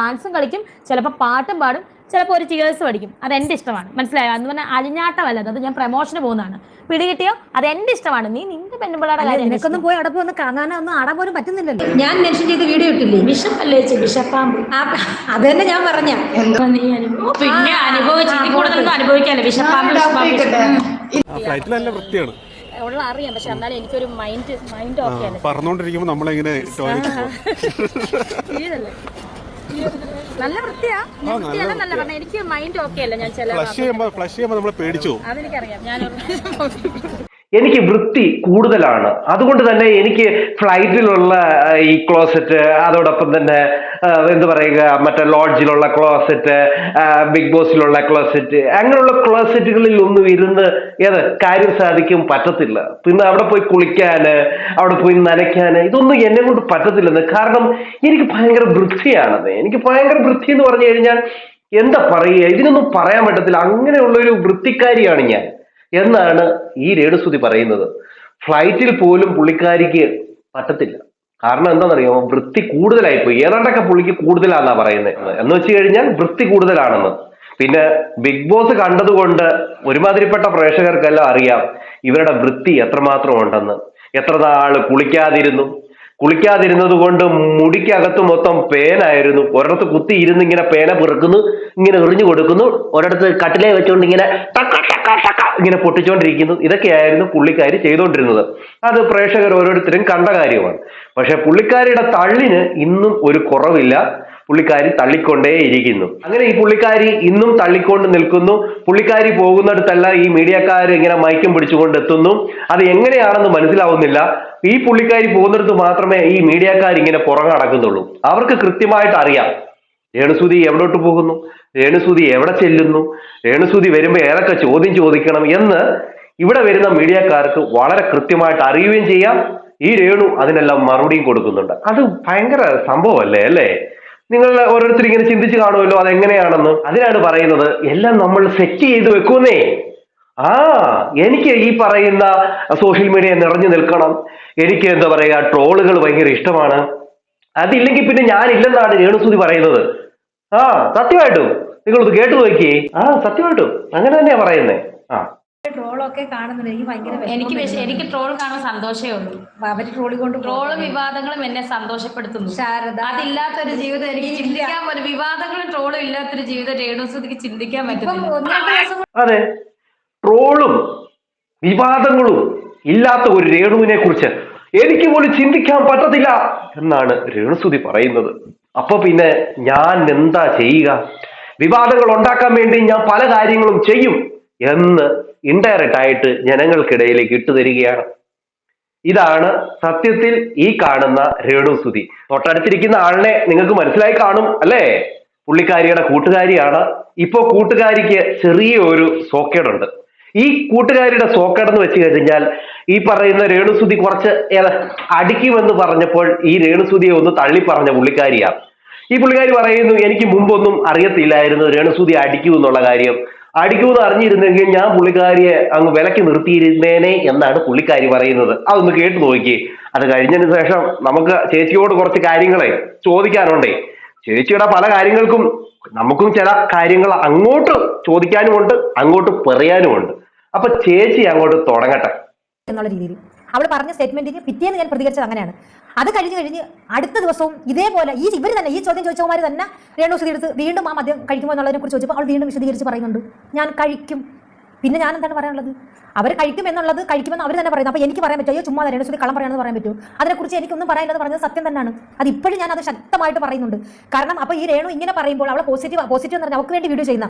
ഡാൻസും കളിക്കും, ചിലപ്പോൾ പാട്ടും പാടും, ചിലപ്പോൾ ഒരു ചിയേഴ്സ് പഠിക്കും. അത് എൻ്റെ ഇഷ്ടമാണ്, മനസ്സിലായോ? എന്ന് പറഞ്ഞാൽ അഴിഞ്ഞാട്ടമല്ലത്, അത് ഞാൻ പ്രമോഷന് പോകുന്നതാണ്. പിടികിട്ടിയോ? അത് എൻ്റെ ഇഷ്ടമാണ്. നീ നിന്റെ പെണ്ണുപിള്ളയുടെ കാര്യം നിനക്കൊന്നും പോയി അവിടെ പോയി കാണാനൊന്നും ആടാൻ പോലും പറ്റുന്നില്ലല്ലോ. ഞാൻ മെൻഷൻ ചെയ്ത വീഡിയോ ഇട്ടില്ലേ? വിഷപ്പല്ലേ വിഷപ്പാമ്പ്. അത് തന്നെ ഞാൻ പറഞ്ഞ നീ പിന്നെ അനുഭവിച്ചു കൂടുതലൊന്നും അനുഭവിക്കാല്ലേ വിഷപ്പാമ്പ്. ഫ്ലൈറ്റിലല്ല വൃത്തിയാണ് ഉള്ള അറിയാം, പക്ഷെ എന്നാലും എനിക്കൊരു മൈൻഡ് ഓക്കെ അല്ലേ. പറഞ്ഞോണ്ടിരിക്കുമ്പോ നമ്മളിങ്ങനെ നല്ല വൃത്തിയാ, നല്ല പറഞ്ഞ എനിക്ക് മൈൻഡ് ഓക്കെ അല്ല. ഞാൻ ചില ഫ്ലഷ് ചെയ്യുമ്പോ നമ്മളെ പേടിച്ചു പോകും. അതെനിക്കറിയാം. ഞാൻ എനിക്ക് വൃത്തി കൂടുതലാണ്. അതുകൊണ്ട് തന്നെ എനിക്ക് ഫ്ലൈറ്റിലുള്ള ഈ ക്ലോസറ്റ്, അതോടൊപ്പം തന്നെ എന്താ പറയുക, മറ്റേ ലോഡ്ജിലുള്ള ക്ലോസറ്റ്, ബിഗ് ബോസിലുള്ള ക്ലോസറ്റ്, അങ്ങനെയുള്ള ക്ലോസറ്റുകളിൽ ഒന്നും ഇരുന്ന് കാര്യം സാധിക്കും പറ്റത്തില്ല. പിന്നെ അവിടെ പോയി കുളിക്കാന്, അവിടെ പോയി നനയ്ക്കാന്, ഇതൊന്നും എന്നെ കൊണ്ട് പറ്റത്തില്ലെന്ന്. കാരണം എനിക്ക് ഭയങ്കര വൃത്തിയാണത്. എനിക്ക് ഭയങ്കര വൃത്തി എന്ന് പറഞ്ഞു കഴിഞ്ഞാൽ എന്താ പറയുക, ഇതിനൊന്നും പറയാൻ പറ്റത്തില്ല. അങ്ങനെയുള്ള ഒരു വൃത്തിക്കാരിയാണ് ഞാൻ എന്നാണ് ഈ രേണുസുതി പറയുന്നത്. ഫ്ലൈറ്റിൽ പോലും പുള്ളിക്കാരിക്ക് പറ്റത്തില്ല. കാരണം എന്താണെന്നറിയാമോ, വൃത്തി കൂടുതലായിപ്പോയി. ഏതാണ്ടൊക്കെ പുള്ളിക്ക് കൂടുതലാണെന്നാ പറയുന്നത്. എന്ന് വെച്ച് കഴിഞ്ഞാൽ വൃത്തി കൂടുതലാണെന്ന്. പിന്നെ ബിഗ് ബോസ് കണ്ടതുകൊണ്ട് ഒരുമാതിരിപ്പെട്ട പ്രേക്ഷകർക്കെല്ലാം അറിയാം ഇവരുടെ വൃത്തി എത്രമാത്രം ഉണ്ടെന്ന്. എത്ര നാള് കുളിക്കാതിരുന്നത് കൊണ്ട് മുടിക്കകത്ത് മൊത്തം പേനായിരുന്നു. ഒരിടത്ത് കുത്തി ഇരുന്ന് ഇങ്ങനെ പേന പെറുക്കുന്നു, ഇങ്ങനെ എറിഞ്ഞു കൊടുക്കുന്നു, ഒരിടത്ത് കട്ടിലേ വെച്ചുകൊണ്ട് ഇങ്ങനെ ഇങ്ങനെ പൊട്ടിച്ചുകൊണ്ടിരിക്കുന്നു. ഇതൊക്കെയായിരുന്നു പുള്ളിക്കാരി ചെയ്തുകൊണ്ടിരുന്നത്. അത് പ്രേക്ഷകർ ഓരോരുത്തരും കണ്ട കാര്യമാണ്. പക്ഷെ പുള്ളിക്കാരിയുടെ തള്ളിന് ഇന്നും ഒരു കുറവില്ല. പുള്ളിക്കാരി തള്ളിക്കൊണ്ടേ ഇരിക്കുന്നു. അങ്ങനെ ഈ പുള്ളിക്കാരി ഇന്നും തള്ളിക്കൊണ്ട് നിൽക്കുന്നു. പുള്ളിക്കാരി പോകുന്നിടത്തെല്ലാം ഈ മീഡിയക്കാർ ഇങ്ങനെ മയക്കം പിടിച്ചുകൊണ്ട് എത്തുന്നു. അത് എങ്ങനെയാണെന്ന് മനസ്സിലാവുന്നില്ല. ഈ പുള്ളിക്കാരി പോകുന്നിടത്ത് മാത്രമേ ഈ മീഡിയക്കാർ ഇങ്ങനെ പുറകെ നടക്കുന്നുള്ളൂ. അവർക്ക് കൃത്യമായിട്ട് അറിയാം രേണുസുതി എവിടോട്ട് പോകുന്നു, രേണുസുതി എവിടെ ചെല്ലുന്നു, രേണുസുതി വരുമ്പോൾ ഏതൊക്കെ ചോദ്യം ചോദിക്കണം എന്ന് ഇവിടെ വരുന്ന മീഡിയക്കാർക്ക് വളരെ കൃത്യമായിട്ട് അറിയുകയും ചെയ്യാം. ഈ രേണു അതിനെല്ലാം മറുപടിയും കൊടുക്കുന്നുണ്ട്. അത് ഭയങ്കര സംഭവമല്ലേ അല്ലേ? നിങ്ങൾ ഓരോരുത്തർ ഇങ്ങനെ ചിന്തിച്ച് കാണുമല്ലോ അതെങ്ങനെയാണെന്ന്. അതിനാണ് പറയുന്നത് എല്ലാം നമ്മൾ സെറ്റ് ചെയ്ത് വെക്കുന്നേ. എനിക്ക് ഈ പറയുന്ന സോഷ്യൽ മീഡിയ നിറഞ്ഞു നിൽക്കണം, എനിക്ക് എന്താ പറയുക ട്രോളുകൾ ഭയങ്കര ഇഷ്ടമാണ്, അതില്ലെങ്കിൽ പിന്നെ ഞാനില്ലെന്നാണ് രേണുസുതി പറയുന്നത്. സത്യമായിട്ടും നിങ്ങളിത് കേട്ടു നോക്കിയേ. സത്യമായിട്ടും അങ്ങനെ തന്നെയാ പറയുന്നേ. ട്രോളൊക്കെ കാണുന്നുണ്ട്. എനിക്ക് ട്രോൾ കാണാൻ സന്തോഷമേ ഉള്ളൂ. അവര് ട്രോളും വിവാദങ്ങളും എന്നെ സന്തോഷപ്പെടുത്തുന്നു. അതില്ലാത്തൊരു ജീവിതം എനിക്ക് ചിന്തിക്കാൻ പോലും, വിവാദങ്ങളും ട്രോളും ഇല്ലാത്തൊരു ജീവിതം രേണുസുതിക്ക് ചിന്തിക്കാൻ പറ്റും. അതെ, ട്രോളും വിവാദങ്ങളും ഇല്ലാത്ത ഒരു രേണുവിനെ കുറിച്ച് എനിക്ക് പോലും ചിന്തിക്കാൻ പറ്റത്തില്ല എന്നാണ് രേണുസുതി പറയുന്നത്. അപ്പൊ പിന്നെ ഞാൻ എന്താ ചെയ്യുക? വിവാദങ്ങൾ ഉണ്ടാക്കാൻ വേണ്ടി ഞാൻ പല കാര്യങ്ങളും ചെയ്യും എന്ന് ഇൻഡയറക്റ്റ് ആയിട്ട് ജനങ്ങൾക്കിടയിലേക്ക് ഇട്ടുതരികയാണ്. ഇതാണ് സത്യത്തിൽ ഈ കാണുന്ന രേണുസുതി. തൊട്ടടുത്തിരിക്കുന്ന ആളിനെ നിങ്ങൾക്ക് മനസ്സിലായി കാണും അല്ലേ? പുള്ളിക്കാരിയുടെ കൂട്ടുകാരിയാണ്. ഇപ്പോ കൂട്ടുകാരിക്ക് ചെറിയ ഒരു സോക്കേടുണ്ട്. ഈ കൂട്ടുകാരിയുടെ സോക്കേടെന്ന് വെച്ച് കഴിഞ്ഞാൽ ഈ പറയുന്ന രേണുസുതി കുറച്ച് അടിക്കുമെന്ന് പറഞ്ഞപ്പോൾ ഈ രേണുസുതിയെ ഒന്ന് തള്ളി പറഞ്ഞ പുള്ളിക്കാരിയാണ്. ഈ പുള്ളിക്കാരി പറയുന്നു എനിക്ക് മുമ്പൊന്നും അറിയത്തില്ലായിരുന്നു രേണുസുതി അടിക്കൂ എന്നുള്ള കാര്യം. അടിക്കൂന്ന് അറിഞ്ഞിരുന്നെങ്കിൽ ഞാൻ പുള്ളിക്കാരിയെ അങ്ങ് വിലക്ക് നിർത്തിയിരുന്നേനെ എന്നാണ് പുള്ളിക്കാരി പറയുന്നത്. അതൊന്ന് കേട്ടു നോക്കി. അത് കഴിഞ്ഞതിന് ശേഷം നമുക്ക് ചേച്ചിയോട് കുറച്ച് കാര്യങ്ങളെ ചോദിക്കാനുണ്ടേ. ചേച്ചിയുടെ പല കാര്യങ്ങൾക്കും നമുക്കും ചില കാര്യങ്ങൾ അങ്ങോട്ട് ചോദിക്കാനുമുണ്ട്, അങ്ങോട്ട് പറയാനുമുണ്ട്. അപ്പൊ ചേച്ചി അങ്ങോട്ട് തുടങ്ങട്ടെ എന്നുള്ള രീതിയിൽ അവൾ പറഞ്ഞ സ്റ്റേറ്റ്മെന്റിന് പിറ്റേന്ന് ഞാൻ പ്രതികരിച്ചത് അങ്ങനെയാണ്. അത് കഴിഞ്ഞ് അടുത്ത ദിവസവും ഇതേപോലെ ഇവർ തന്നെ ഈ ചോദ്യം ചോദിച്ചവന്മാർ തന്നെ രേണുസുതി എടുത്ത് വീണ്ടും ആ മദ്യം കഴിക്കുമോ എന്നുള്ളതിനെ കുറിച്ച് ചോദിച്ചപ്പോൾ അവൾ വീണ്ടും വിശദീകരിച്ച് പറയുന്നുണ്ട് ഞാൻ കഴിക്കും. പിന്നെ ഞാൻ എന്താണ് പറയാനുള്ളത്? അവർ കഴിക്കുമെന്ന് അവർ തന്നെ പറയുന്നത്. അപ്പോൾ എനിക്ക് പറയാൻ പറ്റുമോ? അയ്യോ ചുമ്മാ രേണുസുതി കള്ളം പറയാമെന്ന് പറയാൻ പറ്റുമോ? അതിനെക്കുറിച്ച് എനിക്കൊന്നും പറയാനില്ലെന്ന് പറഞ്ഞത് സത്യം തന്നെയാണ്. അത് ഇപ്പോഴും ഞാൻ അത് ശക്തമായിട്ട് പറയുന്നുണ്ട്. കാരണം അപ്പോൾ ഈ രേണു ഇങ്ങനെ പറയുമ്പോൾ അവളെ പോസിറ്റീവ് എന്ന് പറഞ്ഞാൽ അവൾക്ക് വേണ്ടി വീഡിയോ ചെയ്യുന്ന,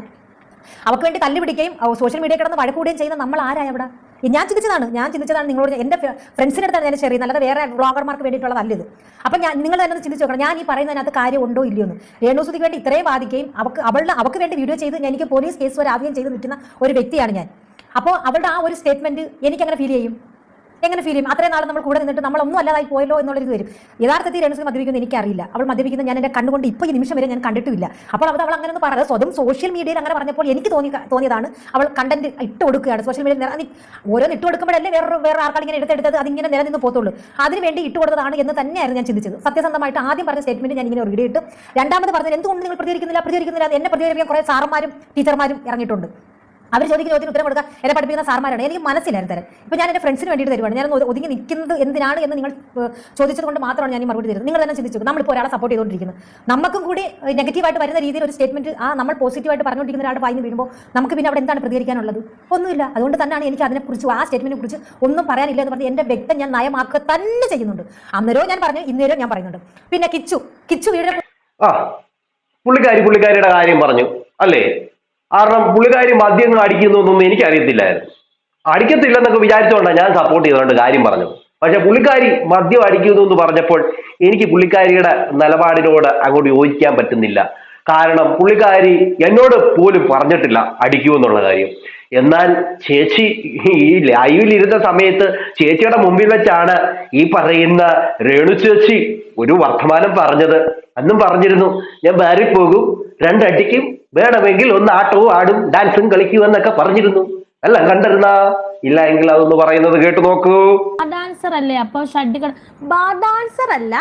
അവർക്ക് വേണ്ടി തല്ലുപിടിക്കുകയും സോഷ്യൽ മീഡിയ കിടന്ന് വഴക്കൂടുകയും ചെയ്യുന്ന നമ്മൾ ആരായ അവിടെ? ഞാൻ ചിന്തിച്ചതാണ് നിങ്ങളോട് എൻ്റെ ഫ്രണ്ട്സിൻ്റെ അടുത്താണ് ഞാൻ ഷെയർ ചെയ്യുന്നത്, അല്ലാതെ വേറെ വ്ളോഗർമാർക്ക് വേണ്ടിയിട്ടുള്ളതല്ല ഇത്. അപ്പം നിങ്ങൾ തന്നെ ചിന്തിച്ച് നോക്കണം, ഞാൻ ഈ പറയുന്നതിനകത്ത് കാര്യം ഉണ്ടോ ഇല്ലയോ എന്ന്. രേണുസുതിക്ക് വേണ്ടി ഇത്രയും ബാധിക്കുകയും അവൾക്ക് വേണ്ടി വീഡിയോ ചെയ്ത് എനിക്ക് പോലീസ് കേസ് വരെ ആവുകയും ചെയ്ത് നിൽക്കുന്ന ഒരു വ്യക്തിയാണ് ഞാൻ. അപ്പോൾ അവളുടെ ആ ഒരു സ്റ്റേറ്റ്മെന്റ് എനിക്കങ്ങനെ ഫീൽ ചെയ്യും. എങ്ങനെ ഫീൽ ചെയ്യും? അത്രയും നാൾ നമ്മൾ കൂടെ നിന്നിട്ട് നമ്മളൊന്നും അല്ലാതായി പോയല്ലോ എന്നുള്ളൊരു വരും. യഥാർത്ഥത്തിൽ രേണുസുതി മദ്യപിക്കുന്നത് എനിക്കറിയില്ല. അവൾ മദ്യപിക്കുന്നത് ഞാൻ എൻ്റെ കണ്ണുകൊണ്ട് ഇപ്പോൾ ഈ നിമിഷം വരെ ഞാൻ കണ്ടിട്ടില്ല. അപ്പോൾ അവൾ അങ്ങനെ ഒന്ന് പറയുന്നത് സ്വന്തം സോഷ്യൽ മീഡിയയിൽ അങ്ങനെ പറഞ്ഞപ്പോൾ എനിക്ക് തോന്നിയതാണ് അവൾ കണ്ടന്റ് ഇട്ട് കൊടുക്കുകയാണ്. സോഷ്യൽ മീഡിയയിൽ ഓരോന്ന് ഇട്ട് കൊടുക്കുമ്പോഴല്ലേ വേറെ ആൾക്കാർ ഇങ്ങനെ എടുത്തെടുത്തത് അതിങ്ങനെ നിലനിന്ന് പോത്തുള്ളൂ. അതിനുവേണ്ടി ഇട്ട് കൊടുത്തതാണ് എന്ന് തന്നെയായിരുന്നു ഞാൻ ചിന്തിച്ചത്. സത്യസന്ധമായിട്ട് ആദ്യം പറഞ്ഞ സ്റ്റേറ്റ്മെന്റ് ഞാൻ ഇങ്ങനെ ഒരു വീഡിയോ ഇട്ട് രണ്ടാമത് പറഞ്ഞത് എന്തുകൊണ്ട് നിങ്ങൾ പ്രതികരിക്കുന്നില്ല എന്നെ പ്രതികരിക്കാൻ കുറേ സാറന്മാരും ടീച്ചർമാരും ഇറങ്ങിയിട്ടുണ്ട്. അവർ ചോദിക്കുന്ന ചോദ്യത്തിന് ഉത്തരം കൊടുക്കുക എന്നെ പഠിപ്പിക്കുന്ന സാർമാരാണ്. എനിക്ക് മനസ്സിലായിരുന്നു തരാം. ഇപ്പോൾ ഞാൻ എൻ്റെ ഫ്രണ്ട്സിന് വേണ്ടിയിട്ട് തരുവാണ്. ഞാൻ ഒതുങ്ങി നിൽക്കുന്നത് എന്തിനാണ് എന്ന് നിങ്ങൾ ചോദിച്ചത് കൊണ്ട് മാത്രമാണ് ഞാൻ ഈ മറുപടി തരുന്നത്. നിങ്ങൾ തന്നെ ചിന്തിച്ചു, നമ്മളിപ്പോൾ ഒരാളെ സപ്പോർട്ട് ചെയ്തുകൊണ്ടിരിക്കുന്നത്, നമുക്കും കൂടി നെഗറ്റീവായിട്ട് വരുന്ന രീതിയിൽ ഒരു സ്റ്റേറ്റ്മെന്റ് നമ്മൾ പോസിറ്റീവായിട്ട് പറഞ്ഞുകൊണ്ടിരിക്കുന്ന ഒരാളുടെ വായിന്ന് വീഴുമ്പോൾ നമുക്ക് പിന്നെ അവിടെ എന്താണ് പ്രതികരിക്കാനുള്ളത്? ഒന്നുമില്ല. അതുകൊണ്ട് തന്നെയാണ് എനിക്ക് അതിനെക്കുറിച്ച് ആ സ്റ്റേറ്റ്മെന്റിനെ കുറിച്ച് ഒന്നും പറയാനില്ല എന്ന് പറഞ്ഞ് എൻ്റെ വ്യക്തം ഞാൻ നയമാക്കുക തന്നെ ചെയ്യുന്നുണ്ട്. അന്നേരവും ഞാൻ പറഞ്ഞു, ഇന്നേരവും ഞാൻ പറയുന്നുണ്ട്. പിന്നെ കിച്ചു വീടിനെ പുള്ളിക്കാരിയുടെ കാര്യം പറഞ്ഞു അല്ലേ? കാരണം പുള്ളിക്കാരി മദ്യം അടിക്കുന്നൊന്നും എനിക്കറിയത്തില്ലായിരുന്നു. അടിക്കത്തില്ലെന്നൊക്കെ വിചാരിച്ചുകൊണ്ടാണ് ഞാൻ സപ്പോർട്ട് ചെയ്തുകൊണ്ട് കാര്യം പറഞ്ഞു. പക്ഷെ പുള്ളിക്കാരി മദ്യം അടിക്കുന്നു എന്ന് പറഞ്ഞപ്പോൾ എനിക്ക് പുള്ളിക്കാരിയുടെ നിലപാടിനോട് അങ്ങോട്ട് യോജിക്കാൻ പറ്റുന്നില്ല. കാരണം പുള്ളിക്കാരി എന്നോട് പോലും പറഞ്ഞിട്ടില്ല അടിക്കുമെന്നുള്ള കാര്യം. എന്നാൽ ചേച്ചി ഈ ലൈവിലിരുന്ന സമയത്ത് ചേച്ചിയുടെ മുമ്പിൽ വെച്ചാണ് ഈ പറയുന്ന രേണു ചേച്ചി ഒരു വർത്തമാനം പറഞ്ഞത്. അന്നും പറഞ്ഞിരുന്നു ഞാൻ ബാറിൽ പോകും, രണ്ടടിക്കും, വേണമെങ്കിൽ ഒന്ന് ആട്ടവും ആടും ഡാൻസും കളിക്കും എന്നൊക്കെ പറഞ്ഞിരുന്നു. അല്ല കണ്ടിരുന്ന ഇല്ല എങ്കിൽ അതൊന്ന് പറയുന്നത് കേട്ടു നോക്കൂ. ഡാൻസർ അല്ലേ? അപ്പൊ ഡാൻസർ അല്ല,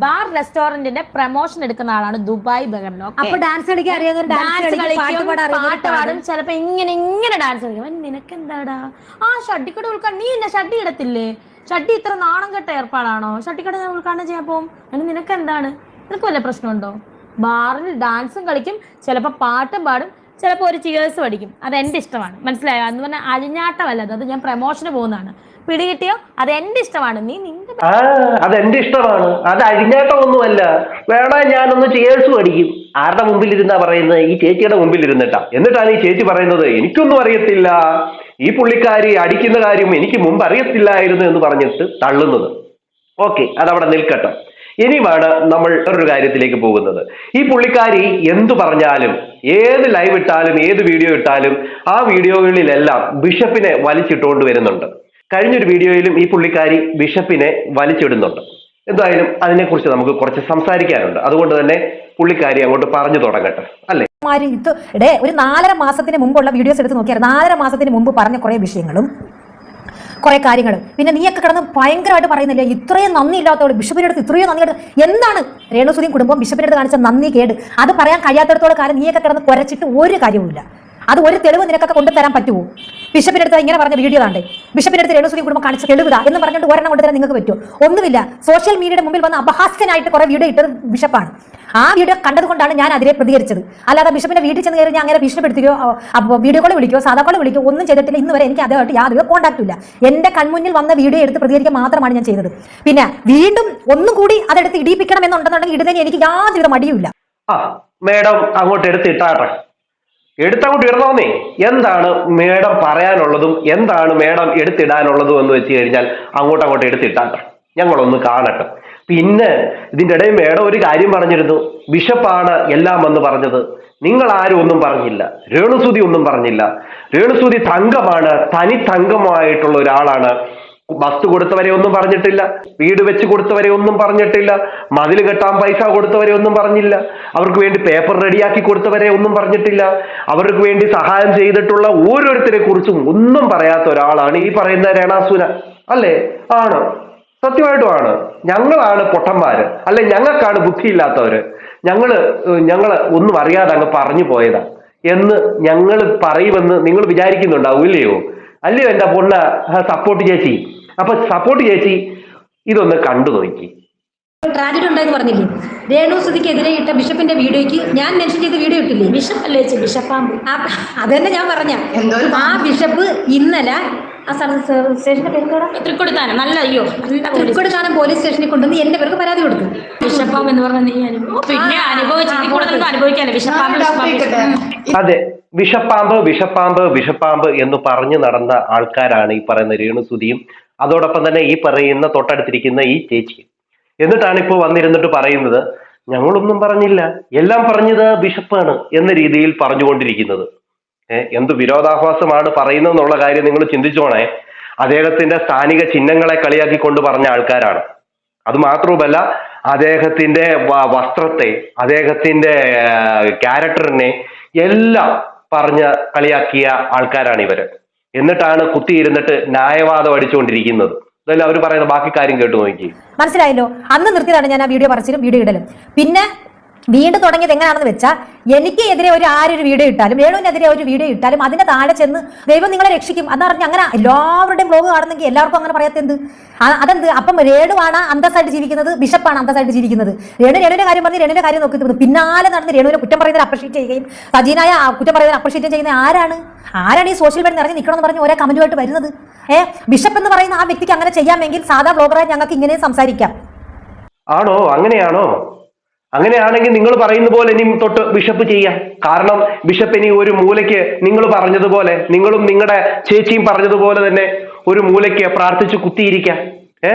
ബാർ റെസ്റ്റോറന്റിന്റെ പ്രൊമോഷൻ എടുക്കുന്ന ആളാണ് ദുബായ് ബഹറിലോ. അപ്പൊ ഡാൻസ് കളിക്കാൻ അറിയാവുന്ന പാട്ട് പാടും, ചിലപ്പോ ഇങ്ങനെ ഡാൻസ് കളിക്കും. നിനക്ക് എന്താടാ ആ ഷഡ്ഡിക്കട ഉൾക്കാൻ? നീ എന്നെ ഷഡ്ഡി ഇടത്തില്ലേ? ഷഡ്ഡി ഇത്ര നാണം കെട്ട ഏർപ്പാടാണോ? ഷഡ്ഡിക്കട ഉൾക്കാണ്ട് ചെയ്യാൻ പോകും. നിനക്ക് എന്താണ്? നിനക്ക് വല്ല പ്രശ്നമുണ്ടോ? ബാറിൽ ഡാൻസും കളിക്കും, ചിലപ്പോൾ പാട്ടും പാടും, ചിലപ്പോൾ ഒരു ചിയേഴ്സ് പഠിക്കും. അത് എൻ്റെ ഇഷ്ടമാണ്, മനസ്സിലായോ? എന്ന് പറഞ്ഞാൽ അഴിഞ്ഞാട്ടമല്ല, അത് ഞാൻ പ്രൊമോഷന് പോകുന്നതാണ്. പിടികിട്ടിയോ? അത് എൻ്റെ ഇഷ്ടമാണ്. അതെന്റെ ഇഷ്ടമാണ്, അത് അഴിഞ്ഞാട്ടമൊന്നുമല്ല. വേണേ ഞാനൊന്ന് ചിയേഴ്സ് പഠിക്കും. ആരുടെ മുമ്പിൽ ഇരുന്നാ പറയുന്നത്? ഈ ചേച്ചിയുടെ മുമ്പിൽ ഇരുന്നിട്ടാ. എന്നിട്ടാണ് ഈ ചേച്ചി പറയുന്നത് എനിക്കൊന്നും അറിയത്തില്ല, ഈ പുള്ളിക്കാരി അടിക്കുന്ന കാര്യം എനിക്ക് മുമ്പ് അറിയത്തില്ലായിരുന്നു എന്ന് പറഞ്ഞിട്ട് തള്ളുന്നത്. ഓക്കെ, അതവിടെ നിൽക്കട്ടെ. ഇനിയുമാണ് നമ്മൾ ഒരു കാര്യത്തിലേക്ക് പോകുന്നത്. ഈ പുള്ളിക്കാരി എന്തു പറഞ്ഞാലും, ഏത് ലൈവ് ഇട്ടാലും, ഏത് വീഡിയോ ഇട്ടാലും ആ വീഡിയോകളിലെല്ലാം ബിഷപ്പിനെ വലിച്ചിട്ടുകൊണ്ട് വരുന്നുണ്ട്. കഴിഞ്ഞൊരു വീഡിയോയിലും ഈ പുള്ളിക്കാരി ബിഷപ്പിനെ വലിച്ചിടുന്നുണ്ട്. എന്തായാലും അതിനെക്കുറിച്ച് നമുക്ക് കുറച്ച് സംസാരിക്കാനുണ്ട്. അതുകൊണ്ട് തന്നെ പുള്ളിക്കാരി അങ്ങോട്ട് പറഞ്ഞു തുടങ്ങട്ടെ അല്ലേ? ഒരു 4.5 മാസത്തിന് മുമ്പുള്ള വീഡിയോസ് എടുത്ത് നോക്കിയാൽ 4.5 മാസത്തിന് മുമ്പ് പറഞ്ഞ കുറെ വിഷയങ്ങളും കുറെ കാര്യങ്ങൾ പിന്നെ നീയൊക്കെ കിടന്ന് ഭയങ്കരമായിട്ട് പറയുന്നില്ല, ഇത്രയും നന്ദി ഇല്ലാത്തവള്, ബിഷപ്പിന്റെ അടുത്ത് ഇത്രയും നന്ദി. എന്താണ് രേണുസുതിയും കുടുംബം ബിഷപ്പിന്റെ അടുത്ത് കാണിച്ച നന്ദി കേട്? അത് പറയാൻ കഴിയാത്തടത്തോളം കാലം നീയൊക്കെ കിടന്ന് കുരച്ചിട്ട് ഒരു കാര്യവുമില്ല. അത് ഒരു തെളിവ് നിനക്കൊക്കെ കൊണ്ടുതരാൻ പറ്റുമോ? ബിഷപ്പിന്റെ അടുത്ത് ഇങ്ങനെ പറഞ്ഞ വീഡിയോ ആണ്, ബിഷപ്പിന്റെ അടുത്ത് രേണുസുതി കുടുംബം കാണിച്ച തെളിവിതാ എന്ന് പറഞ്ഞിട്ട് ഒരെണ്ണം കൊണ്ടുതരാൻ നിങ്ങൾക്ക് പറ്റുമോ? ഒന്നുമില്ല. സോഷ്യൽ മീഡിയയുടെ മുമ്പിൽ വന്ന് അപഹാസ്യനായിട്ട് കുറെ വീഡിയോ ഇട്ടത് ബിഷപ്പാണ്. ആ വീഡിയോ കണ്ടതുകൊണ്ടാണ് ഞാൻ അതിനെ പ്രതികരിച്ചത്. അല്ലാതെ ബിഷപ്പിന്റെ വീട്ടിൽ ചെന്ന് കയറി ഞാൻ അങ്ങനെ ഭീഷണിപ്പെടുത്തുകയോ വീഡിയോ കോൾ വിളിക്കുകയോ സാധാ കോൾ വിളിക്കുകയോ ഒന്നും ചെയ്തിട്ടില്ല. ഇന്ന് വരെ എനിക്ക് അതുമായിട്ട് യാതൊരു കോൺടാക്റ്റും ഇല്ല. എന്റെ കൺമുന്നിൽ വന്ന വീഡിയോ എടുത്ത് പ്രതികരിക്കാൻ മാത്രമാണ് ഞാൻ ചെയ്തത്. പിന്നെ വീണ്ടും ഒന്നും കൂടി അതെടുത്ത് ഇടിപ്പിക്കണം എന്നുണ്ടെന്നുണ്ടെങ്കിൽ ഇടുന്നതിന് എനിക്ക് യാതൊരു മടിയുമില്ല. മേഡം അങ്ങോട്ട് എടുത്തിട്ടാട്ടെ, എടുത്തങ്ങോട്ട് ഇടണമെന്നേ. എന്താണ് മേഡം പറയാനുള്ളതും എന്താണ് മേഡം എടുത്തിടാനുള്ളതും എന്ന് വെച്ച് കഴിഞ്ഞാൽ അങ്ങോട്ട് എടുത്തിട്ടാട്ടെ, ഞങ്ങളൊന്ന് കാണട്ടെ. പിന്നെ ഇതിൻ്റെ ഇടയിൽ മേഡം ഒരു കാര്യം പറഞ്ഞിരുന്നു, ബിഷപ്പാണ് എല്ലാം എന്ന് പറഞ്ഞത്. നിങ്ങൾ ആരും ഒന്നും പറഞ്ഞില്ല, രേണുസുതി ഒന്നും പറഞ്ഞില്ല. രേണുസുതി തങ്കമാണ്, തനി തങ്കമായിട്ടുള്ള ഒരാളാണ്. വസ്തു കൊടുത്തവരെ ഒന്നും പറഞ്ഞിട്ടില്ല, വീട് വെച്ച് കൊടുത്തവരെ ഒന്നും പറഞ്ഞിട്ടില്ല, മതിൽ കെട്ടാൻ പൈസ കൊടുത്തവരെ ഒന്നും പറഞ്ഞില്ല, അവർക്ക് വേണ്ടി പേപ്പർ റെഡിയാക്കി കൊടുത്തവരെ ഒന്നും പറഞ്ഞിട്ടില്ല, അവർക്ക് വേണ്ടി സഹായം ചെയ്തിട്ടുള്ള ഓരോരുത്തരെ കുറിച്ചും ഒന്നും പറയാത്ത ഒരാളാണ് ഈ പറയുന്ന രേണാസുന അല്ലേ? ആണ്, സത്യമായിട്ടുമാണ്. ഞങ്ങളാണ് പൊട്ടന്മാര്, അല്ലെ ഞങ്ങൾക്കാണ് ബുദ്ധിയില്ലാത്തവര്, ഞങ്ങള് ഒന്നും അറിയാതെ അങ്ങ് പറഞ്ഞു പോയതാ എന്ന് ഞങ്ങൾ പറയുമെന്ന് നിങ്ങൾ വിചാരിക്കുന്നുണ്ടാവും ഇല്ലയോ? അല്ലയോ എൻ്റെ പൊണ്ണ സപ്പോർട്ട് ചേച്ചി? അപ്പൊ സപ്പോർട്ട് ചേച്ചി ഇതൊന്ന് കണ്ടു നോക്കി. ട്രാജഡി ഉണ്ടായെന്ന് പറഞ്ഞില്ലേ? രേണുസുതിക്കെതിരെ ഇട്ട ബിഷപ്പിന്റെ വീഡിയോയ്ക്ക് ഞാൻ മെൻഷൻ ചെയ്ത വീഡിയോ ഇട്ടില്ലേ? ബിഷപ്പല്ലേ? ബിഷപ്പാമ്പ്. അതന്നെ ഞാൻ പറഞ്ഞ. ആ ബിഷപ്പ് ഇന്നലെ ആ സ്റ്റേഷന്റെ പേര് തൃക്കൊടുത്താനം. നല്ല അയ്യോ, തൃക്കൊടുത്താനം പോലീസ് സ്റ്റേഷനിൽ കൊണ്ടുവന്ന് എന്റെ പേർക്ക് പരാതി കൊടുത്തു. ബിഷപ്പാമ്പ് എന്ന് പറഞ്ഞ നീ പിന്നെ അനുഭവിക്കാല്ലേ ബിഷപ്പാമ്പ്. അതെ, വിഷപ്പാമ്പ് എന്ന് പറഞ്ഞു നടന്ന ആൾക്കാരാണ് ഈ പറയുന്ന രേണുസുതിയും അതോടൊപ്പം തന്നെ ഈ പറയുന്ന തൊട്ടടുത്തിരിക്കുന്ന ഈ ചേച്ചിയും. എന്നിട്ടാണ് ഇപ്പോൾ വന്നിരുന്നിട്ട് പറയുന്നത് ഞങ്ങളൊന്നും പറഞ്ഞില്ല, എല്ലാം പറഞ്ഞത് ബിഷപ്പാണ് എന്ന രീതിയിൽ പറഞ്ഞുകൊണ്ടിരിക്കുന്നത്. എന്ത് വിരോധാഭാസമാണ് പറയുന്നതെന്നുള്ള കാര്യം നിങ്ങൾ ചിന്തിച്ചോണേ. അദ്ദേഹത്തിന്റെ സ്ഥാനിക ചിഹ്നങ്ങളെ കളിയാക്കിക്കൊണ്ട് പറഞ്ഞ ആൾക്കാരാണ്. അത് മാത്രവുമല്ല, അദ്ദേഹത്തിന്റെ വസ്ത്രത്തെ, അദ്ദേഹത്തിന്റെ ക്യാരക്ടറിനെ എല്ലാം പറഞ്ഞ് കളിയാക്കിയ ആൾക്കാരാണ് ഇവര്. എന്നിട്ടാണ് കുത്തിയിരുന്നിട്ട് ന്യായവാദം അടിച്ചുകൊണ്ടിരിക്കുന്നത്. ഇതല്ല അവർ പറയുന്ന ബാക്കി കാര്യം കേട്ടു നോക്കി. മനസ്സിലായല്ലോ? അന്ന് നിർത്തിയതാണ് ഞാൻ ആ വീഡിയോ പറച്ചിലും വീഡിയോ ഇടലും. പിന്നെ വീണ്ടും തുടങ്ങിയത് എങ്ങനെയാണെന്ന് വെച്ചാൽ, എനിക്ക് എതിരെ ആരൊരു വീഡിയോ ഇട്ടാലും, രേണുവിനെതിരെ ഒരു വീഡിയോ ഇട്ടാലും അതിന്റെ താഴെ ചെന്ന് ദൈവം നിങ്ങളെ രക്ഷിക്കും എന്ന് പറഞ്ഞ് അങ്ങനെ എല്ലാവരുടെയും ബ്ലോഗ് കാണുന്നെങ്കിൽ എല്ലാവർക്കും അങ്ങനെ പറയാത്തെന്ത്? അതെന്ത്? അപ്പം രേണുവാണ് അന്തസ്സായിട്ട് ജീവിക്കുന്നത്, ബിഷപ്പാണ് അന്തസ്സായിട്ട് ജീവിക്കുന്നത്. രേണുവിന്റെ കാര്യം പറഞ്ഞ് രേണുവിന്റെ കാര്യം നോക്കുന്നത് പിന്നാലെ നടന്ന് രേണുവിനെ കുറ്റം പറയുന്നതിൽ അപ്രീഷിയേറ്റ് ചെയ്യുകയും സജീനായ കുറ്റം പറയുന്നതിൽ അപ്രീഷിയേറ്റ് ചെയ്യുന്ന ആരാണ് ഈ സോഷ്യൽ മീഡിയ നിറഞ്ഞ് നിൽക്കണമെന്ന് പറഞ്ഞ് ഓരോ കമന്റുമായിട്ട് വരുന്നത്? ബിഷപ്പ് എന്ന് പറയുന്ന ആ വ്യക്തിക്ക് അങ്ങനെ ചെയ്യാമെങ്കിൽ സാധാ ബ്ലോഗറായി ഞങ്ങൾക്ക് ഇങ്ങനെ സംസാരിക്കാം. ആണോ? അങ്ങനെയാണെങ്കിൽ നിങ്ങൾ പറയുന്ന പോലെ ഇനി തൊട്ട് ബിഷപ്പ് ചെയ്യാം. കാരണം ബിഷപ്പ് ഇനി ഒരു മൂലയ്ക്ക്, നിങ്ങൾ പറഞ്ഞതുപോലെ, നിങ്ങളും നിങ്ങളുടെ ചേച്ചിയും പറഞ്ഞതുപോലെ തന്നെ ഒരു മൂലയ്ക്ക് പ്രാർത്ഥിച്ച് കുത്തിയിരിക്കാം.